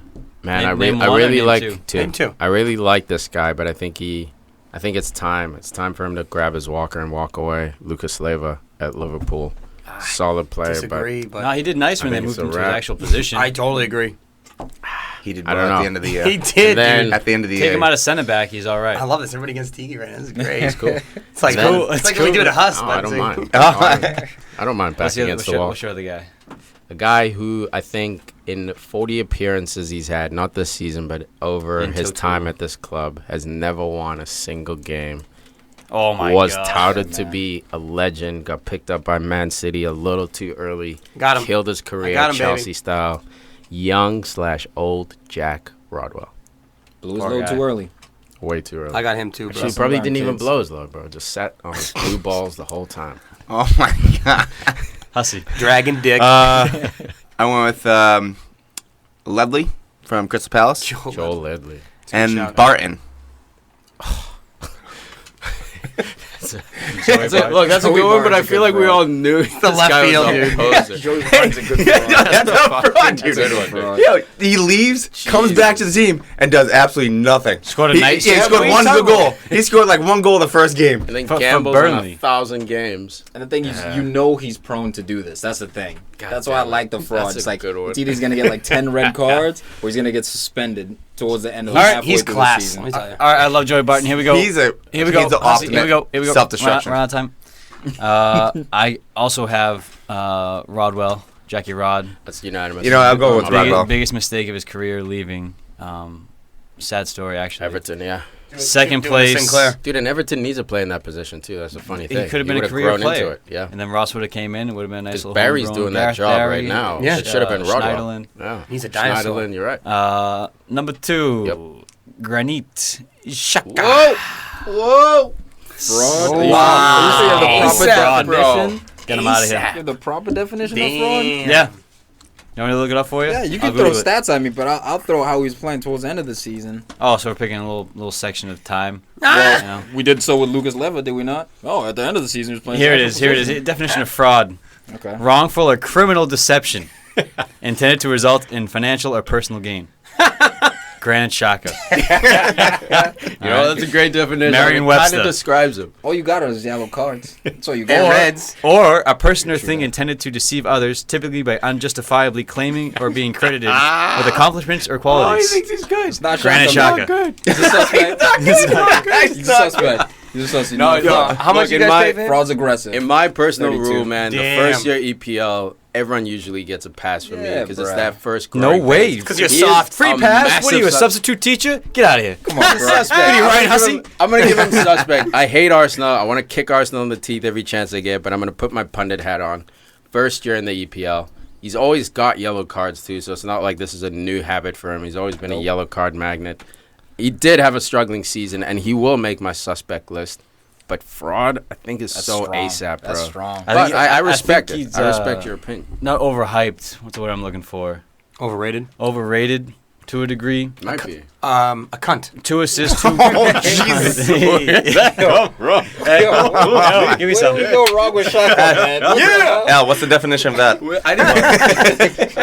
Speaker 4: Name
Speaker 2: I
Speaker 4: one or
Speaker 2: really
Speaker 4: name
Speaker 2: like
Speaker 4: two?
Speaker 3: Name two.
Speaker 2: I really like this guy, but I think it's time. It's time for him to grab his walker and walk away. Lucas Leiva at Liverpool, solid player,
Speaker 3: Disagree, but
Speaker 4: No, he did nice when
Speaker 2: I
Speaker 4: they
Speaker 2: think it's
Speaker 4: moved
Speaker 2: a
Speaker 4: him to his
Speaker 2: wrap.
Speaker 4: actual position.
Speaker 3: I totally agree.
Speaker 5: He did
Speaker 2: I
Speaker 5: well
Speaker 2: don't
Speaker 5: at
Speaker 2: know.
Speaker 5: the end of the year.
Speaker 3: He did.
Speaker 2: then-
Speaker 3: dude.
Speaker 5: At the end of the
Speaker 4: Take
Speaker 5: year.
Speaker 4: him out of center back, he's all
Speaker 3: I
Speaker 4: right.
Speaker 3: love this. Everybody against Tiki right now. This is great.
Speaker 2: It's cool.
Speaker 3: It's like
Speaker 2: Then-
Speaker 3: cool. It's like when we do it at Huss.
Speaker 2: No,
Speaker 3: but
Speaker 2: I don't
Speaker 3: it's-
Speaker 2: mind.
Speaker 5: Oh.
Speaker 2: I don't mind
Speaker 4: Let's
Speaker 2: backing
Speaker 4: see-
Speaker 2: against
Speaker 4: we'll
Speaker 2: the wall.
Speaker 4: We'll show the guy.
Speaker 2: A guy who I think in 40 appearances he's had, not this season, but over
Speaker 4: In
Speaker 2: his
Speaker 4: total.
Speaker 2: time at this club, has never won a single game.
Speaker 4: Oh my
Speaker 2: was
Speaker 4: god.
Speaker 2: touted to
Speaker 1: man.
Speaker 2: be a legend. Got picked up by Man City a little too early.
Speaker 3: Got him.
Speaker 2: Killed his career,
Speaker 3: got him,
Speaker 2: Chelsea
Speaker 3: baby.
Speaker 2: style. Young/old Jack Rodwell.
Speaker 1: Blew his
Speaker 4: Poor
Speaker 1: load
Speaker 4: guy.
Speaker 1: too early.
Speaker 2: Way too early.
Speaker 3: I got him too, bro.
Speaker 2: Actually,
Speaker 1: Some
Speaker 2: probably
Speaker 1: darn
Speaker 2: didn't even
Speaker 1: kids.
Speaker 2: blow his load, bro. Just sat on his blue balls the whole time.
Speaker 5: Oh my god.
Speaker 4: Hussey.
Speaker 3: Dragon Dick.
Speaker 5: I went with Ledley from Crystal Palace
Speaker 2: Joel Ledley.
Speaker 5: and
Speaker 3: shout.
Speaker 5: Barton.
Speaker 2: Look, that's a
Speaker 3: Joey
Speaker 2: good one, but I
Speaker 3: Barton's a
Speaker 2: feel
Speaker 3: good
Speaker 2: like we
Speaker 3: throw.
Speaker 2: all knew
Speaker 3: the left field, dude.
Speaker 5: That's a fraud, dude.
Speaker 2: Good one.
Speaker 5: Yo, he leaves, comes back to the team, and does absolutely nothing.
Speaker 4: Scored a
Speaker 5: He-
Speaker 4: nice-
Speaker 5: Yeah, he
Speaker 4: Yeah,
Speaker 5: scored
Speaker 4: what are
Speaker 5: one
Speaker 4: you
Speaker 5: good
Speaker 4: talking
Speaker 5: goal. He scored like one goal the first game.
Speaker 2: And then
Speaker 4: For
Speaker 2: Gamble's in
Speaker 4: Burnley.
Speaker 2: 1,000 games.
Speaker 1: And the thing is, you know he's prone to do this. That's the thing.
Speaker 2: God
Speaker 1: That's why I
Speaker 2: damn it.
Speaker 1: like the fraud.
Speaker 2: That's a
Speaker 1: It's like
Speaker 2: good one.
Speaker 1: it's either he's gonna get like 10 red cards or he's gonna get suspended towards the end of the
Speaker 3: All right,
Speaker 1: halfway
Speaker 3: he's
Speaker 1: through
Speaker 3: class.
Speaker 1: the season.
Speaker 3: Let me tell you.
Speaker 4: All right, I love Joey Barton. Here we go.
Speaker 5: He's a
Speaker 4: Here we go.
Speaker 5: He's an
Speaker 4: Hussey, Here we go.
Speaker 5: ultimate
Speaker 4: Here we go.
Speaker 5: self-destruction.
Speaker 4: We're out of time. I also have Rodwell, Jackie Rod.
Speaker 2: That's unanimous.
Speaker 5: You know, I'll go with
Speaker 2: I'm
Speaker 5: Rodwell.
Speaker 4: Biggest mistake of his career, leaving. sad story actually.
Speaker 2: Everton, yeah.
Speaker 4: Second
Speaker 3: Doing
Speaker 4: place.
Speaker 3: Sinclair.
Speaker 2: Dude, and Everton needs a play in that position too. That's a funny thing.
Speaker 4: He could have been a
Speaker 2: would've
Speaker 4: career
Speaker 2: grown
Speaker 4: player.
Speaker 2: into it. Yeah.
Speaker 4: And then Ross would have came in. It would have been a nice
Speaker 2: Because
Speaker 4: little
Speaker 2: Barry's
Speaker 4: homegrown.
Speaker 2: doing that
Speaker 4: Gareth
Speaker 2: job
Speaker 4: Barry,
Speaker 2: right now.
Speaker 3: Yeah.
Speaker 2: It should have been Rodwell.
Speaker 4: Schneiderlin.
Speaker 2: Yeah.
Speaker 3: He's a dinosaur.
Speaker 2: Schneiderlin, you're right.
Speaker 4: Number 2, Granit Xhaka.
Speaker 2: Whoa!
Speaker 6: Fraud.
Speaker 3: Wow.
Speaker 6: You say you have the proper
Speaker 2: Bro.
Speaker 6: definition?
Speaker 4: Get him out of
Speaker 6: You
Speaker 4: here.
Speaker 6: have the proper definition of fraud?
Speaker 3: Damn.
Speaker 4: Yeah. You want me to look it up for you?
Speaker 6: Yeah, you
Speaker 4: I'll
Speaker 6: can throw
Speaker 4: Google it.
Speaker 6: stats at me, but I'll throw how he's playing towards the end of the season.
Speaker 4: Oh, so we're picking a little section of time.
Speaker 6: Well,
Speaker 4: You know?
Speaker 6: we did so with Lucas Leiva, did we not? Oh, at the end of the season, he was playing.
Speaker 4: Here it is. Definition of fraud:
Speaker 6: Okay.
Speaker 4: wrongful or criminal deception intended to result in financial or personal gain. Granit Xhaka.
Speaker 2: You know, that's a great definition.
Speaker 4: Merriam-Webster.
Speaker 2: Kind of describes him.
Speaker 6: All you got is yellow cards. That's all you
Speaker 3: And
Speaker 6: got.
Speaker 3: Reds.
Speaker 4: Or a person or thing intended to deceive others, typically by unjustifiably claiming or being credited with accomplishments or qualities.
Speaker 3: he's good.
Speaker 6: It's not
Speaker 4: Granit
Speaker 6: Xhaka.
Speaker 4: Xhaka.
Speaker 6: He's a suspect. He's a suspect. He's a suspect.
Speaker 2: No,
Speaker 6: Fraud.
Speaker 2: no.
Speaker 3: How much
Speaker 2: Look,
Speaker 3: you
Speaker 2: in
Speaker 3: guys
Speaker 2: my-
Speaker 3: pay for him?
Speaker 6: Fraud's aggressive.
Speaker 2: In my personal
Speaker 6: 32.
Speaker 2: rule, man,
Speaker 3: Damn.
Speaker 2: the first year EPL, everyone usually gets a pass from me
Speaker 6: Yeah,
Speaker 2: because it's
Speaker 6: bruh.
Speaker 2: that first.
Speaker 4: No
Speaker 2: growing
Speaker 4: way.
Speaker 2: pains.
Speaker 3: 'Cause you're
Speaker 2: He is
Speaker 3: soft.
Speaker 4: Free
Speaker 2: a
Speaker 4: pass? What are you, a
Speaker 2: massive
Speaker 4: substitute teacher? Get out of here.
Speaker 6: Come on, bro.
Speaker 2: Suspect.
Speaker 4: What are you,
Speaker 2: I'm
Speaker 4: Ryan
Speaker 2: gonna give
Speaker 4: Hussey?
Speaker 2: him- I'm going to give him suspect. I hate Arsenal. I want to kick Arsenal in the teeth every chance I get, but I'm going to put my pundit hat on. First year in the EPL. He's always got yellow cards, too, so it's not like this is a new habit for him. He's always been a yellow card magnet. He did have a struggling season, and he will make my suspect list. But fraud, I think, is so
Speaker 6: strong.
Speaker 2: ASAP, bro.
Speaker 6: That's strong.
Speaker 2: But I respect
Speaker 4: think
Speaker 2: it.
Speaker 4: he's,
Speaker 2: I respect your opinion.
Speaker 4: Not overhyped. What's the word I'm looking for?
Speaker 3: Overrated.
Speaker 4: Overrated to a degree.
Speaker 2: Might be.
Speaker 3: A cunt.
Speaker 4: 2 assists, 2.
Speaker 5: Jesus.
Speaker 4: Give me something.
Speaker 6: go wrong with Xhaka, man?
Speaker 5: Al, what's the definition of that?
Speaker 2: I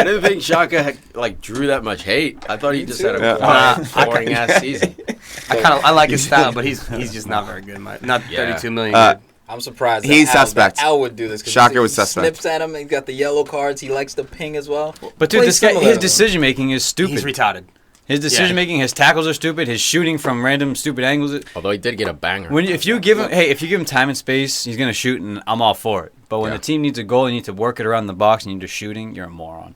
Speaker 2: didn't think Xhaka had, drew that much hate. I thought he just had a boring ass season.
Speaker 3: I like his style, but he's just not very good. Not
Speaker 2: Yeah.
Speaker 3: 32 million.
Speaker 6: I'm surprised.
Speaker 5: He's
Speaker 6: that Al,
Speaker 5: suspect.
Speaker 6: that Al would do this.
Speaker 5: Xhaka was
Speaker 6: he
Speaker 5: suspect.
Speaker 6: Snips at him. He's got the yellow cards. He likes to ping as well.
Speaker 4: But dude,
Speaker 6: Play
Speaker 4: this guy,
Speaker 6: similar
Speaker 4: his
Speaker 6: to him.
Speaker 4: decision making is stupid.
Speaker 3: He's retarded.
Speaker 4: His decision making, his tackles are stupid. His shooting from random stupid angles.
Speaker 2: Although he did get a banger.
Speaker 4: If you give him time and space, he's gonna shoot, and I'm all for it. But when
Speaker 2: Yeah.
Speaker 4: the team needs a goal, you need to work it around the box, and you're just shooting. You're a moron.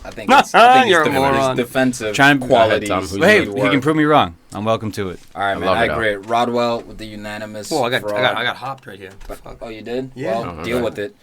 Speaker 6: I think it's
Speaker 3: You're a
Speaker 6: his
Speaker 3: moron.
Speaker 6: defensive
Speaker 4: Trying to-
Speaker 6: qualities.
Speaker 2: Go ahead, Tom. Who's
Speaker 4: But hey,
Speaker 6: need
Speaker 4: he
Speaker 6: work.
Speaker 4: can prove me wrong. I'm welcome to it.
Speaker 6: All right, man.
Speaker 2: love
Speaker 6: I
Speaker 2: it, Al.
Speaker 6: agree. Rodwell with the unanimous.
Speaker 3: Whoa, I
Speaker 6: fraud.
Speaker 3: got hopped right here. What the fuck?
Speaker 6: Oh, you did?
Speaker 3: Yeah.
Speaker 6: Well,
Speaker 2: Oh,
Speaker 6: deal
Speaker 2: okay.
Speaker 6: with it.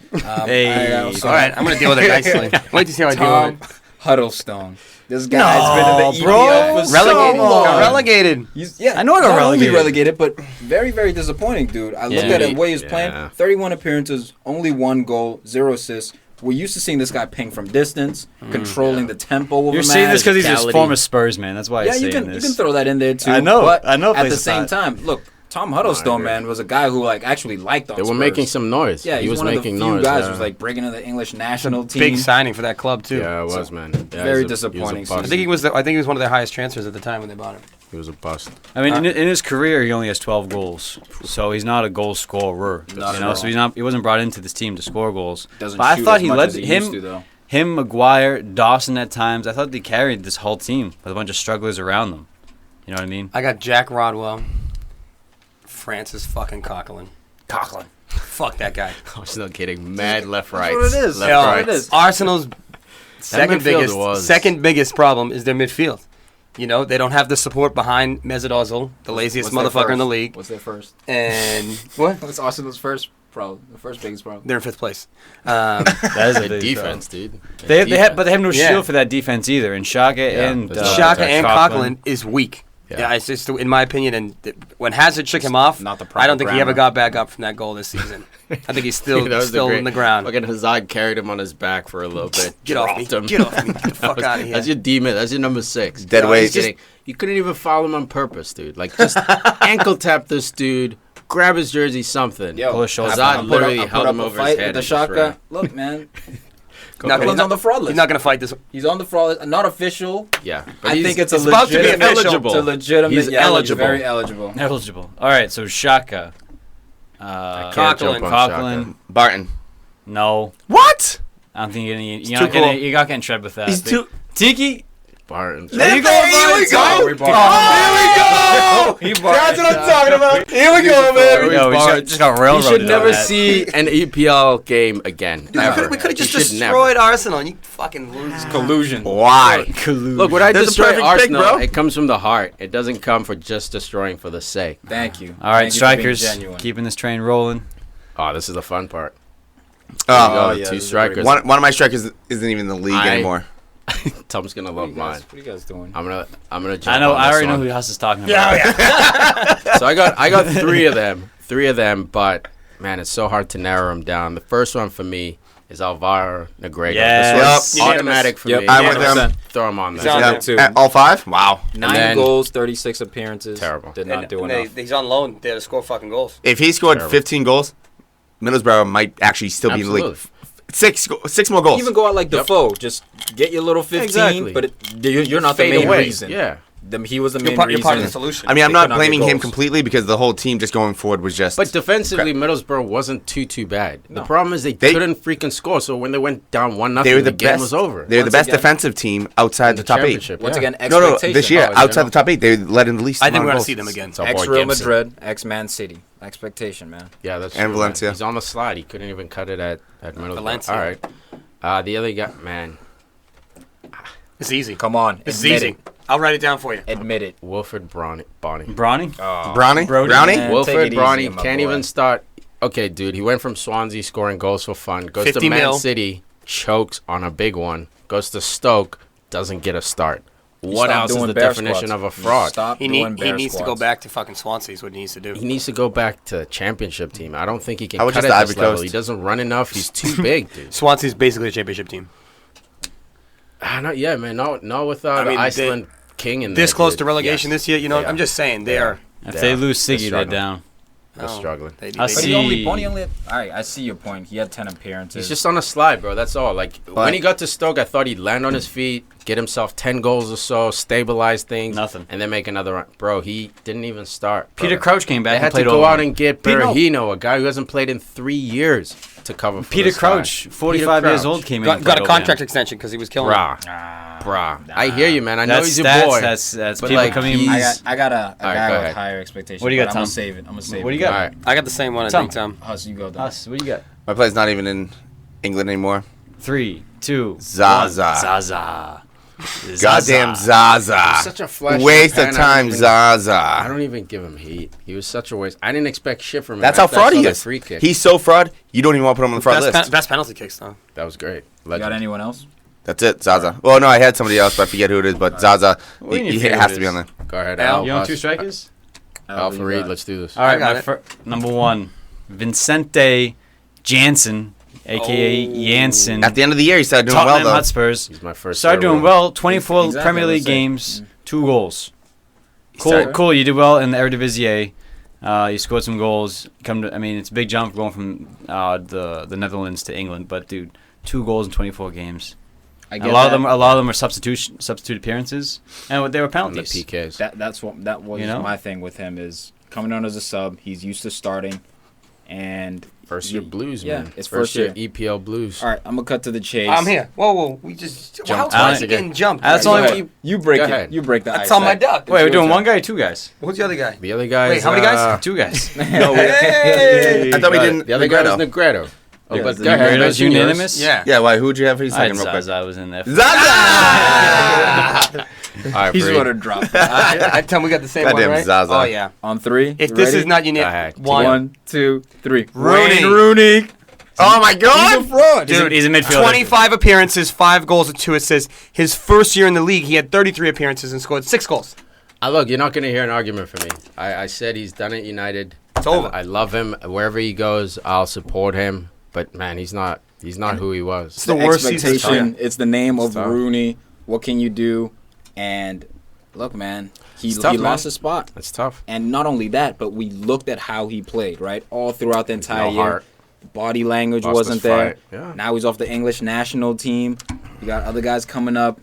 Speaker 4: Hey.
Speaker 6: I also-
Speaker 3: All right, I'm gonna deal with it nicely. Wait to see how I deal
Speaker 6: Tom
Speaker 3: with it.
Speaker 6: Huddlestone. This guy's been in the
Speaker 4: bro.
Speaker 6: EPL for so
Speaker 3: Relegated.
Speaker 6: long.
Speaker 3: Got relegated.
Speaker 6: Yeah,
Speaker 4: I know I got
Speaker 6: not only
Speaker 4: relegated.
Speaker 6: but very, very disappointing, dude. I looked
Speaker 4: Yeah.
Speaker 6: at the way he was
Speaker 2: Yeah.
Speaker 6: playing. 31 appearances, only 1 goal, 0 assists. We're used to seeing this guy ping from distance, controlling the tempo of
Speaker 4: You're
Speaker 6: a
Speaker 4: saying
Speaker 6: match.
Speaker 4: this because he's a
Speaker 2: physicality.
Speaker 4: former Spurs man. That's why
Speaker 6: Yeah,
Speaker 4: he's
Speaker 6: you
Speaker 4: saying
Speaker 6: can
Speaker 4: this.
Speaker 6: you can throw that in there too.
Speaker 4: I know,
Speaker 6: But
Speaker 4: I know
Speaker 6: at the
Speaker 4: places
Speaker 6: same
Speaker 4: like-
Speaker 6: time, look, Tom Huddlestone,
Speaker 2: agree.
Speaker 6: man, was a guy who actually liked on
Speaker 2: They were
Speaker 6: Spurs.
Speaker 2: making some noise.
Speaker 6: Yeah,
Speaker 2: he
Speaker 6: he's
Speaker 2: was
Speaker 6: one
Speaker 2: making
Speaker 6: of the few
Speaker 2: noise.
Speaker 6: guys
Speaker 2: yeah.
Speaker 6: who was breaking into the English national team.
Speaker 3: Big signing for that club too.
Speaker 2: Yeah, it was, man. Yeah,
Speaker 6: Very
Speaker 2: he was a
Speaker 6: disappointing
Speaker 2: bust.
Speaker 3: I think he was. I think he was one of their highest transfers at the time when they bought him.
Speaker 2: He was a bust.
Speaker 4: I mean, in his career, he only has 12 goals, so he's not a goal scorer.
Speaker 6: Not at all.
Speaker 4: So he wasn't brought into this team to score goals.
Speaker 6: Doesn't
Speaker 4: But I
Speaker 6: shoot
Speaker 4: thought
Speaker 6: as
Speaker 4: he
Speaker 6: much
Speaker 4: led
Speaker 6: as he used to,
Speaker 4: him,
Speaker 6: though.
Speaker 4: Maguire, Dawson at times. I thought they carried this whole team with a bunch of strugglers around them. You know what I mean?
Speaker 3: I got Jack Rodwell, Francis fucking Coughlin. Fuck that guy.
Speaker 2: I'm still kidding. Mad left, right.
Speaker 6: what it is.
Speaker 2: Left,
Speaker 3: Yo,
Speaker 2: right.
Speaker 6: it is.
Speaker 3: Arsenal's second
Speaker 2: midfield
Speaker 3: second biggest problem is their midfield. You know, they don't have the support behind Mesut Ozil, the laziest
Speaker 6: What's their
Speaker 3: motherfucker in the
Speaker 6: first?
Speaker 3: league.
Speaker 6: What's their first?
Speaker 3: And what?
Speaker 6: What's Arsenal's first problem? The first biggest problem.
Speaker 3: They're in 5th place.
Speaker 4: That is a
Speaker 2: The
Speaker 4: big
Speaker 2: defense, dude.
Speaker 4: They have, but they have no
Speaker 3: Yeah.
Speaker 4: shield for that defense either. And Xhaka and
Speaker 2: there's no
Speaker 3: Shaka
Speaker 2: protection.
Speaker 3: and Coughlin is weak.
Speaker 2: Yeah.
Speaker 3: Yeah, it's just in my opinion. And when Hazard shook him off,
Speaker 6: Not the
Speaker 3: I don't
Speaker 6: proper
Speaker 3: think he ever
Speaker 6: grammar.
Speaker 3: got back up from that goal this season. I think he's still
Speaker 2: That was
Speaker 3: still
Speaker 2: great-
Speaker 3: in the ground.
Speaker 2: Fucking Hazard carried him on his back for a little bit.
Speaker 3: Get off me!
Speaker 2: Dropped him.
Speaker 3: Get off me! Get the fuck out of here!
Speaker 2: That's your demon. That's your number 6.
Speaker 5: Dead
Speaker 2: No,
Speaker 5: weight.
Speaker 2: he's kidding. You couldn't even foul him on purpose, dude. Just ankle tap this dude, grab his jersey, something.
Speaker 6: Yo,
Speaker 4: Pull his shoulder
Speaker 2: Hazard
Speaker 4: down.
Speaker 2: literally
Speaker 6: I
Speaker 2: held
Speaker 6: put
Speaker 2: him
Speaker 6: up a
Speaker 2: over
Speaker 6: fight
Speaker 2: his head.
Speaker 6: with the
Speaker 2: and just
Speaker 6: Shaka.
Speaker 2: ran.
Speaker 6: Look, man,
Speaker 3: Not
Speaker 6: he's
Speaker 3: gonna-
Speaker 6: on the fraud list.
Speaker 3: He's not going to fight this.
Speaker 6: He's on the fraud list. Not official.
Speaker 2: Yeah, but
Speaker 6: I
Speaker 2: he's-
Speaker 6: think it's a
Speaker 3: it's about to be
Speaker 6: legitimate.
Speaker 3: official.
Speaker 6: It's a legitimate.
Speaker 2: He's
Speaker 6: yeah,
Speaker 2: eligible.
Speaker 6: Very eligible.
Speaker 4: eligible. All right, so Shaka.
Speaker 2: can't jump on
Speaker 4: Coughlin.
Speaker 5: Barton.
Speaker 4: No.
Speaker 3: What?
Speaker 4: I don't think you're
Speaker 3: too cool.
Speaker 4: not getting shredded with that.
Speaker 3: He's too.
Speaker 4: Tiki.
Speaker 2: Barton.
Speaker 5: There you go. Here we go. Here we go. That's what I'm talking about. Here we go, man.
Speaker 4: Yo, we just got railroaded.
Speaker 2: You should never
Speaker 4: on that.
Speaker 2: see an EPL game again. Ever.
Speaker 3: We could have just
Speaker 2: You should
Speaker 3: destroyed Arsenal, and you fucking lose.
Speaker 6: Collusion.
Speaker 5: Why?
Speaker 2: Look, when I
Speaker 5: That's a
Speaker 2: destroy
Speaker 5: perfect pick,
Speaker 2: Arsenal,
Speaker 5: bro.
Speaker 2: it comes from the heart. It doesn't come for just destroying for the sake.
Speaker 6: Thank you.
Speaker 4: All right,
Speaker 6: Thank you for being
Speaker 4: strikers,
Speaker 6: genuine.
Speaker 4: keeping this train rolling.
Speaker 2: Oh, this is the fun part.
Speaker 5: Oh,
Speaker 2: The
Speaker 6: yeah,
Speaker 2: two
Speaker 6: this is
Speaker 2: strikers.
Speaker 5: one of my strikers isn't even in the league anymore.
Speaker 2: Tom's gonna love mine.
Speaker 6: What are you guys doing?
Speaker 2: I'm gonna jump
Speaker 4: I know.
Speaker 2: on
Speaker 4: I
Speaker 2: this
Speaker 4: already know
Speaker 2: one.
Speaker 4: who Huss is talking about.
Speaker 2: So I got three of them, but man, it's so hard to narrow them down. The first one for me is Alvaro Negredo.
Speaker 4: Yes.
Speaker 2: This was automatic for
Speaker 6: Yep.
Speaker 2: me.
Speaker 5: I'm with them.
Speaker 2: Throw him on
Speaker 3: He's
Speaker 2: there.
Speaker 3: on
Speaker 5: Yeah.
Speaker 3: there.
Speaker 6: too.
Speaker 5: All 5? Wow.
Speaker 6: 9
Speaker 2: then-
Speaker 6: goals, 36 appearances.
Speaker 2: Terrible.
Speaker 6: Did not do
Speaker 3: And
Speaker 6: enough.
Speaker 3: he's on loan. They had to score fucking goals.
Speaker 5: If he scored
Speaker 2: Terrible.
Speaker 5: 15 goals, Middlesbrough might actually still be in the league.
Speaker 2: Absolutely.
Speaker 5: Six more goals.
Speaker 6: Even go out like Defoe. Just get your little 15,
Speaker 2: Exactly.
Speaker 6: but you're not the
Speaker 2: Fade
Speaker 6: main
Speaker 2: away.
Speaker 6: reason.
Speaker 2: Yeah.
Speaker 6: He was the main
Speaker 3: You're
Speaker 6: reason.
Speaker 3: part of the solution.
Speaker 5: I mean, I'm
Speaker 6: They
Speaker 5: not
Speaker 6: could not
Speaker 5: blaming
Speaker 6: get
Speaker 5: him
Speaker 6: goals.
Speaker 5: completely because the whole team just going forward was just.
Speaker 2: But defensively, Middlesbrough wasn't too bad. The problem is they
Speaker 5: They-
Speaker 2: couldn't freaking score. So when they went down 1-0,
Speaker 5: they were
Speaker 2: the
Speaker 5: the
Speaker 2: game
Speaker 5: best.
Speaker 2: was over.
Speaker 5: They were the
Speaker 6: Once
Speaker 5: best
Speaker 6: again-
Speaker 5: defensive team outside
Speaker 2: In
Speaker 5: the top 8.
Speaker 2: championship,
Speaker 6: Once
Speaker 2: yeah.
Speaker 6: again,
Speaker 5: No,
Speaker 6: expectation.
Speaker 5: this year
Speaker 6: Oh,
Speaker 5: outside the top 8, they led in the least.
Speaker 3: I think
Speaker 5: amount
Speaker 3: we're
Speaker 5: of
Speaker 3: gonna
Speaker 5: goals.
Speaker 3: see them again.
Speaker 2: It's our boy
Speaker 6: Ex-Real
Speaker 2: Gibson.
Speaker 6: Madrid, ex-Man City. Expectation, man.
Speaker 2: Yeah, that's
Speaker 5: And
Speaker 2: true, man.
Speaker 5: Valencia.
Speaker 2: He's on the slide. He couldn't even cut it at Middlesbrough.
Speaker 3: Valencia.
Speaker 2: All right. The other guy, man,
Speaker 3: It's easy.
Speaker 6: Come on,
Speaker 3: It's
Speaker 6: admit
Speaker 3: easy. I'll write it down for you.
Speaker 6: it. Admit it.
Speaker 2: Wilfred Bonny.
Speaker 4: Brawny?
Speaker 5: Brownie?
Speaker 4: Brody,
Speaker 5: Brownie?
Speaker 6: man.
Speaker 2: Wilfred
Speaker 6: take it
Speaker 2: Brawny
Speaker 6: easy, my
Speaker 2: can't
Speaker 6: boy.
Speaker 2: even start. Okay, dude, he went from Swansea scoring goals for fun, goes
Speaker 3: 50
Speaker 2: to Man
Speaker 3: mil.
Speaker 2: City, chokes on a big one, goes to Stoke, doesn't get a start. What
Speaker 6: Stop
Speaker 2: else is
Speaker 6: doing
Speaker 2: the
Speaker 6: bear
Speaker 2: definition
Speaker 6: squats.
Speaker 2: of a fraud?
Speaker 6: Stop
Speaker 3: He
Speaker 6: doing bear
Speaker 3: needs to go
Speaker 6: squats.
Speaker 3: back to fucking Swansea. Is what he needs to do.
Speaker 2: He needs to go back to the championship team. I don't think he can
Speaker 5: I would
Speaker 2: cut
Speaker 5: just
Speaker 2: at
Speaker 5: the
Speaker 2: this
Speaker 5: Ivory
Speaker 2: level.
Speaker 5: Coast.
Speaker 2: He doesn't run enough. He's too big, dude.
Speaker 3: Swansea's basically a championship team.
Speaker 2: Not yet, man. Not without
Speaker 3: I mean,
Speaker 2: Iceland King in
Speaker 3: This
Speaker 2: there,
Speaker 3: close
Speaker 2: dude.
Speaker 3: to relegation
Speaker 2: Yes.
Speaker 3: this year, you know.
Speaker 2: They
Speaker 3: I'm
Speaker 2: are.
Speaker 3: just saying they
Speaker 2: They
Speaker 3: are.
Speaker 4: If
Speaker 2: They
Speaker 4: they
Speaker 2: are.
Speaker 4: lose
Speaker 2: They're
Speaker 4: Siggy, they're
Speaker 2: struggling.
Speaker 4: down.
Speaker 2: They're struggling.
Speaker 3: They,
Speaker 4: I
Speaker 3: they-
Speaker 6: But
Speaker 4: see-
Speaker 6: he only all right, I see your point. He had 10 appearances.
Speaker 2: He's just on a slide, bro. That's all. Like when he got to Stoke, I thought he'd land on his feet, get himself 10 goals or so, stabilize things,
Speaker 4: Nothing.
Speaker 2: and then make another run. Bro, he didn't even start. Bro.
Speaker 4: Peter Crouch came
Speaker 2: They
Speaker 4: back
Speaker 2: had
Speaker 4: and
Speaker 2: to
Speaker 4: played
Speaker 2: go
Speaker 4: over
Speaker 2: out
Speaker 4: him.
Speaker 2: and get
Speaker 4: Pete- no.
Speaker 2: Berahino, a guy who hasn't played in 3 years, to cover for
Speaker 4: Peter
Speaker 2: this guy.
Speaker 4: Crouch, 45
Speaker 2: Peter
Speaker 4: years
Speaker 2: Crouch.
Speaker 4: old, came in.
Speaker 3: got,
Speaker 4: and
Speaker 3: got
Speaker 4: played
Speaker 3: a
Speaker 4: over him.
Speaker 3: contract extension because he was killing.
Speaker 2: Brah. I hear you, man. I know
Speaker 4: That's
Speaker 2: he's your
Speaker 4: stats.
Speaker 2: boy.
Speaker 4: That's
Speaker 2: But,
Speaker 4: people
Speaker 2: like,
Speaker 4: coming.
Speaker 2: he's-
Speaker 6: I got a
Speaker 2: All right,
Speaker 6: guy
Speaker 2: go
Speaker 6: with
Speaker 2: ahead.
Speaker 6: higher expectations.
Speaker 4: What do you got,
Speaker 6: but
Speaker 4: Tom?
Speaker 6: I'm gonna save it. I'm gonna save
Speaker 4: What do
Speaker 6: it.
Speaker 4: you got?
Speaker 2: All right.
Speaker 3: I got the same one. I
Speaker 4: Tom.
Speaker 3: think, Tom.
Speaker 6: Huss, you go. Then.
Speaker 4: Us. What do you got?
Speaker 5: My play's not even in England anymore.
Speaker 4: 3, 2,
Speaker 5: Zaza.
Speaker 4: 1. Zaza.
Speaker 5: Goddamn Zaza.
Speaker 2: Such a flash
Speaker 5: Waste
Speaker 2: in
Speaker 5: of
Speaker 2: the pan.
Speaker 5: time,
Speaker 2: I
Speaker 5: Zaza.
Speaker 2: don't even give him heat. He was such a waste. I didn't expect shit from him.
Speaker 5: That's how
Speaker 2: after I
Speaker 5: fraud
Speaker 2: saw
Speaker 5: he
Speaker 2: that
Speaker 5: is.
Speaker 2: Free kick.
Speaker 5: He's so fraud, you don't even want to put him on the fraud list.
Speaker 3: Best penalty kicks, though.
Speaker 2: That was great.
Speaker 6: You got
Speaker 2: Legend.
Speaker 6: anyone else?
Speaker 5: That's it, Zaza. Well, no, I had somebody else, but I forget who it is. But Zaza,
Speaker 4: What do you
Speaker 5: he
Speaker 4: figure
Speaker 5: has
Speaker 4: it
Speaker 5: to be
Speaker 4: is?
Speaker 5: on there.
Speaker 2: Go ahead,
Speaker 3: Al.
Speaker 2: Al.
Speaker 4: You on
Speaker 2: Huss.
Speaker 4: 2 strikers?
Speaker 2: Al
Speaker 6: you
Speaker 2: Farid,
Speaker 6: got it.
Speaker 2: let's do this.
Speaker 4: All right,
Speaker 3: got it.
Speaker 4: number 1, Vincente Janssen, a.k.a. Janssen.
Speaker 5: At the end of the year, he started doing well,
Speaker 4: Tottenham
Speaker 5: though.
Speaker 4: Hotspurs.
Speaker 2: He's my first.
Speaker 4: Started doing well. 24
Speaker 6: Exactly,
Speaker 4: Premier League
Speaker 6: that's it.
Speaker 4: games, 2 goals. Cool,
Speaker 5: started-
Speaker 4: cool. You did well in the Eredivisie. You scored some goals. It's a big jump going from the Netherlands to England. But dude, 2 goals in 24 games.
Speaker 6: I
Speaker 4: A
Speaker 6: get
Speaker 4: lot
Speaker 6: that.
Speaker 4: of them are substitute appearances, and they were
Speaker 2: on the
Speaker 4: penalties.
Speaker 2: PKs.
Speaker 6: That was
Speaker 4: You know?
Speaker 6: my thing with him is coming on as a sub. He's used to starting, and
Speaker 2: First year blues,
Speaker 6: Yeah,
Speaker 2: man.
Speaker 6: it's
Speaker 2: first
Speaker 6: first
Speaker 2: year
Speaker 6: year.
Speaker 2: EPL blues.
Speaker 6: all right, I'm gonna cut to the chase.
Speaker 3: I'm here. Whoa. We just
Speaker 2: Jumped
Speaker 3: How
Speaker 2: on
Speaker 3: is he
Speaker 2: it again.
Speaker 3: getting jumped?
Speaker 4: That's
Speaker 3: Right,
Speaker 4: only
Speaker 3: go
Speaker 4: what
Speaker 3: ahead.
Speaker 6: You break
Speaker 2: Go
Speaker 6: it.
Speaker 2: ahead.
Speaker 6: You break the
Speaker 3: That's
Speaker 6: ice.
Speaker 3: on my duck.
Speaker 4: Wait, we're doing
Speaker 6: turn.
Speaker 4: one guy or 2 guys?
Speaker 3: Who's the other guy?
Speaker 2: The other guy.
Speaker 3: Wait, how many guys?
Speaker 4: 2 guys.
Speaker 3: Hey!
Speaker 5: I thought we didn't.
Speaker 2: The other guy was Negredo. Oh,
Speaker 6: Yeah,
Speaker 2: but
Speaker 6: the
Speaker 2: go ahead.
Speaker 4: Negredo's
Speaker 2: mention yours.
Speaker 4: unanimous?
Speaker 3: Yeah.
Speaker 5: Yeah, why? Who'd you have for your
Speaker 4: I had
Speaker 5: second, real quick?
Speaker 4: Zaza was in there.
Speaker 5: Zaza!
Speaker 2: All right,
Speaker 6: He's
Speaker 2: Farid.
Speaker 6: gonna drop it.
Speaker 3: I tell him we got the same
Speaker 5: Goddamn
Speaker 3: one, right?
Speaker 5: Zaza.
Speaker 3: Oh, yeah.
Speaker 6: On 3.
Speaker 3: If
Speaker 6: You
Speaker 3: this
Speaker 6: ready?
Speaker 3: is not
Speaker 2: Go
Speaker 3: unanimous,
Speaker 2: ahead.
Speaker 6: 1, 2, 3.
Speaker 3: Rooney.
Speaker 6: Rooney.
Speaker 5: Oh my God!
Speaker 6: fraud.
Speaker 4: Dude, he's a midfielder.
Speaker 3: 25 appearances, 5 goals and 2 assists. His first year in the league, he had 33 appearances and scored 6 goals.
Speaker 2: Look, you're not going to hear an argument from me. I said he's done it at United.
Speaker 3: It's over.
Speaker 2: I love him. Wherever he goes, I'll support him. But, man, he's not who he was.
Speaker 3: It's the worst season.
Speaker 6: expectation. It's the name of
Speaker 2: tough.
Speaker 6: Rooney. What can you do? And look, man, he
Speaker 2: It's tough,
Speaker 6: lost
Speaker 2: man.
Speaker 6: his spot.
Speaker 2: It's tough.
Speaker 6: And not only that, but we looked at how he played, right? All throughout the entire
Speaker 2: No
Speaker 6: year.
Speaker 2: heart.
Speaker 6: Body language
Speaker 2: Lost
Speaker 6: wasn't
Speaker 2: his
Speaker 6: there.
Speaker 2: fight. Yeah.
Speaker 6: Now he's off the English national team. You got other guys coming up.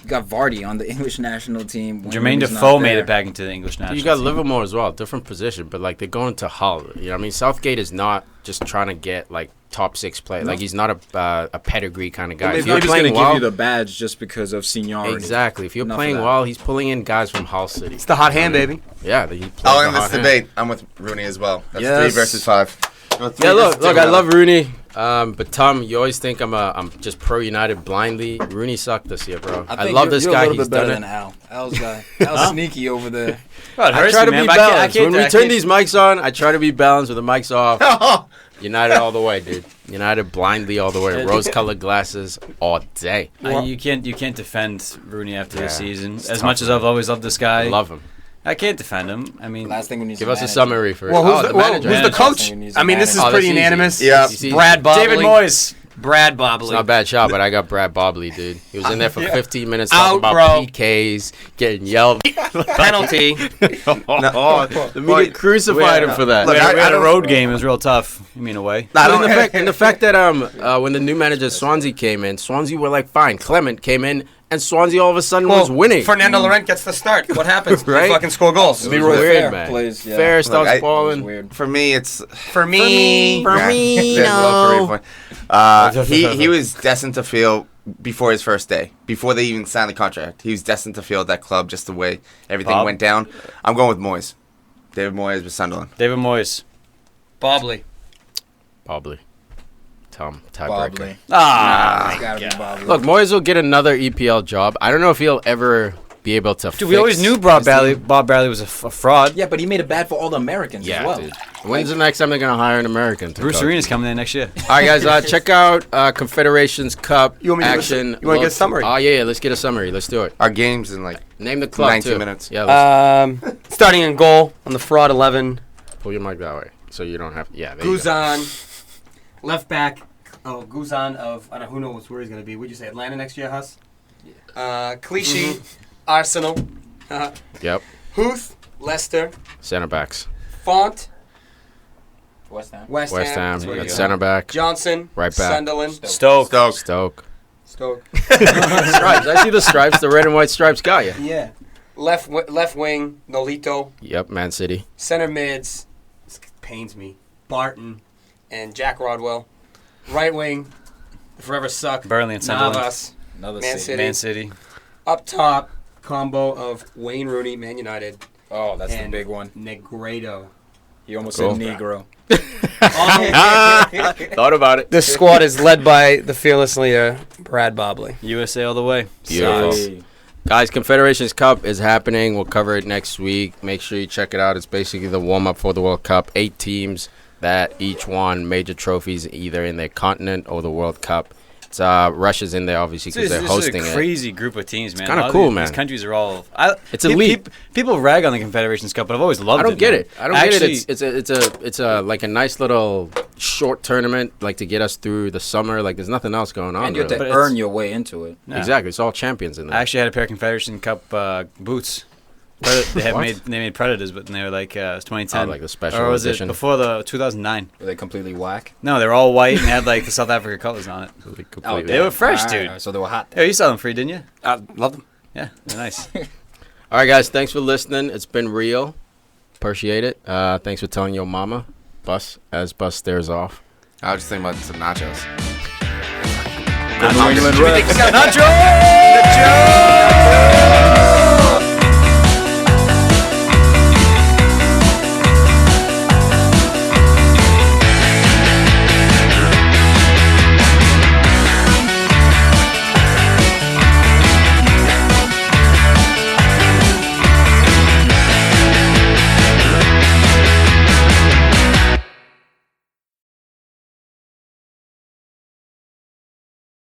Speaker 6: You got Vardy on the English national team. when
Speaker 4: Jermaine
Speaker 6: Rooney's not
Speaker 4: Defoe made
Speaker 6: there.
Speaker 4: it back into the English national
Speaker 2: You got
Speaker 4: team.
Speaker 2: Livermore as well, different position, but like they're going to Hull. You know what I mean? Southgate is not just trying to get like top 6 player. Like he's not a pedigree kind of guy.
Speaker 6: Well,
Speaker 2: If
Speaker 6: maybe he's going to
Speaker 2: well,
Speaker 6: give you the badge just because of seniority.
Speaker 2: exactly. If you're
Speaker 6: Enough
Speaker 2: playing
Speaker 6: of that.
Speaker 2: well, he's pulling in guys from Hull City.
Speaker 3: It's the hot hand, baby.
Speaker 2: Yeah, he plays
Speaker 5: Oh,
Speaker 2: the
Speaker 5: in this
Speaker 2: hot hand.
Speaker 5: debate, I'm with Rooney as well. That's
Speaker 2: Yes.
Speaker 5: 3 versus 5. Well, 3
Speaker 2: Yeah, look,
Speaker 5: versus 2,
Speaker 2: I love Rooney. But Tom, you always think I'm just pro United blindly. Rooney sucked this year, bro. I
Speaker 6: think
Speaker 2: love
Speaker 6: you're-
Speaker 2: this
Speaker 6: you're
Speaker 2: guy.
Speaker 6: a little
Speaker 2: He's
Speaker 6: bit better
Speaker 2: done
Speaker 6: than
Speaker 2: it.
Speaker 6: Al. Al's sneaky over there.
Speaker 4: Well, it
Speaker 2: I
Speaker 4: hurts
Speaker 2: try
Speaker 4: me,
Speaker 2: to
Speaker 4: man,
Speaker 2: be
Speaker 4: but I can't-
Speaker 2: balanced.
Speaker 4: I
Speaker 2: When we
Speaker 4: can't-
Speaker 2: turn these mics on, I try to be balanced with the mics off. United all the way, dude. United blindly all the way. Rose-colored glasses all day.
Speaker 4: You can't defend Rooney after this season. As
Speaker 2: tough,
Speaker 4: much as I've always loved this guy,
Speaker 2: I love him.
Speaker 4: I can't defend him. I mean,
Speaker 6: Last thing we need.
Speaker 2: Give us a summary for it.
Speaker 3: Well,
Speaker 2: Oh, the manager.
Speaker 3: who's the coach? I mean, this is
Speaker 2: Oh,
Speaker 3: pretty
Speaker 2: that's easy.
Speaker 3: unanimous.
Speaker 5: Yeah.
Speaker 3: It's Brad Bobley.
Speaker 4: David Moyes.
Speaker 3: Brad
Speaker 2: It's not a
Speaker 3: Bobley.
Speaker 2: bad shot, but I got Brad Bobley, dude. He was in there for 15 minutes
Speaker 3: Out,
Speaker 2: talking about
Speaker 3: bro.
Speaker 2: PKs, getting yelled.
Speaker 3: Penalty.
Speaker 2: The media crucified him for that.
Speaker 5: Look,
Speaker 4: We had a
Speaker 5: don't-
Speaker 4: road game. It was real tough. You mean away?
Speaker 5: I
Speaker 2: And
Speaker 5: don't,
Speaker 2: the fact that when the new manager Swansea came in, Swansea were like fine. Clement came in, and Swansea all of a sudden was winning.
Speaker 3: Fernando Llorente gets the start. What happens?
Speaker 2: Right?
Speaker 3: They fucking score goals.
Speaker 2: It was
Speaker 6: Leroy
Speaker 2: weird,
Speaker 6: Fair
Speaker 2: man.
Speaker 6: plays, yeah.
Speaker 2: Fair
Speaker 5: Look,
Speaker 2: starts
Speaker 5: I-
Speaker 2: balling.
Speaker 6: Weird.
Speaker 5: for me, it's
Speaker 3: For me.
Speaker 5: he was destined to fail before his first day, before they even signed the contract. He was destined to fail at that club just the way everything
Speaker 4: Bob?
Speaker 5: went down. I'm going with Moyes. David Moyes with Sunderland.
Speaker 4: David Moyes.
Speaker 3: Bobley.
Speaker 2: Bobley. Tom, tiebreaker.
Speaker 6: Bobley.
Speaker 4: Ah,
Speaker 6: It's gotta be Bobley.
Speaker 2: Look, Moyes will get another EPL job. I don't know if he'll ever be able to.
Speaker 4: dude, we always knew Bob Bradley was a fraud.
Speaker 6: Yeah, but he made it bad for all the Americans
Speaker 2: Yeah,
Speaker 6: as well.
Speaker 2: dude. When's the next time they're gonna hire an American? To
Speaker 4: Bruce
Speaker 2: coach?
Speaker 4: Arena's coming in next year.
Speaker 2: All right, guys, check out Confederations Cup
Speaker 3: You want me to give us-
Speaker 2: action.
Speaker 3: you wanna get a summary?
Speaker 2: Oh yeah, let's get a summary. Let's do it.
Speaker 5: Our games in like
Speaker 2: Name the club
Speaker 5: 90
Speaker 2: too.
Speaker 5: minutes.
Speaker 2: Yeah, let's
Speaker 3: Starting in goal on the fraud 11.
Speaker 2: pull your mic that way so you don't have. Yeah, there you go.
Speaker 3: Guzan. Left back. Oh, Guzan of, I don't know, who knows where he's going to be. Would you say Atlanta next year, Huss? Clichy. Arsenal.
Speaker 2: Yep.
Speaker 3: Huth. Leicester.
Speaker 2: Center backs.
Speaker 3: Fonte.
Speaker 6: West Ham.
Speaker 3: West
Speaker 2: West Ham.
Speaker 3: That's where
Speaker 2: You
Speaker 3: you
Speaker 2: got
Speaker 3: go.
Speaker 2: center back.
Speaker 3: Johnson.
Speaker 2: Right back.
Speaker 3: Sunderland.
Speaker 4: Stoke.
Speaker 2: Stoke.
Speaker 3: Stoke.
Speaker 2: Stripes. I see the stripes. The red and white stripes got you.
Speaker 3: Yeah. Left wing. Nolito.
Speaker 2: Yep. Man City.
Speaker 3: Center mids. This pains me. Barton. And Jack Rodwell. Right wing. The Forever Suck.
Speaker 4: Burnley and Sunderland.
Speaker 3: Navas.
Speaker 6: Another
Speaker 3: Man
Speaker 6: city.
Speaker 3: City.
Speaker 4: Man City.
Speaker 3: Up top. Combo of Wayne Rooney, Man United.
Speaker 6: Oh, that's
Speaker 3: and
Speaker 6: the big one.
Speaker 3: Negredo.
Speaker 6: He almost
Speaker 2: Cool.
Speaker 6: said Negro.
Speaker 2: Thought about it.
Speaker 3: The squad is led by the fearless leader, Brad Bobley.
Speaker 4: USA all the way.
Speaker 2: Beautiful.
Speaker 6: Hey.
Speaker 2: Guys, Confederations Cup is happening. We'll cover it next week. Make sure you check it out. It's basically the warm-up for the World Cup. 8 teams that each won major trophies either in their continent or the World Cup. It's Russia's in there, obviously, because they're hosting
Speaker 4: a
Speaker 2: it.
Speaker 4: crazy group of teams, man.
Speaker 2: kinda
Speaker 4: A lot of
Speaker 2: cool,
Speaker 4: these
Speaker 2: man.
Speaker 4: countries are all.
Speaker 2: It's elite.
Speaker 4: People rag on the Confederations Cup, but I've always loved it.
Speaker 2: I don't get
Speaker 4: man.
Speaker 2: it. I don't
Speaker 4: Actually,
Speaker 2: get it. It's a like a nice little short tournament, like to get us through the summer. Like there's nothing else going on.
Speaker 6: And you have
Speaker 2: really.
Speaker 6: to
Speaker 4: But
Speaker 6: earn
Speaker 4: it's-
Speaker 6: your way into it.
Speaker 4: Yeah.
Speaker 2: Exactly. It's all champions in there.
Speaker 4: I actually had a pair of Confederation Cup boots. They
Speaker 2: What?
Speaker 4: made Predators, but they were like it was 2010.
Speaker 2: Oh, like the special
Speaker 4: or was
Speaker 2: edition.
Speaker 4: it before the 2009?
Speaker 6: Were they completely whack?
Speaker 4: No, they were all white and they had like the South Africa colors on it.
Speaker 2: Completely.
Speaker 4: They were fresh,
Speaker 6: Alright,
Speaker 4: dude.
Speaker 6: So they were hot.
Speaker 4: Yeah, you saw them free, didn't you?
Speaker 3: I love them.
Speaker 4: Yeah, they're nice.
Speaker 2: All right, guys. Thanks for listening. It's been real. Appreciate it. Thanks for telling your mama. Bus stares off.
Speaker 5: I was just thinking about some nachos.
Speaker 6: New England Reds.
Speaker 4: Nacho!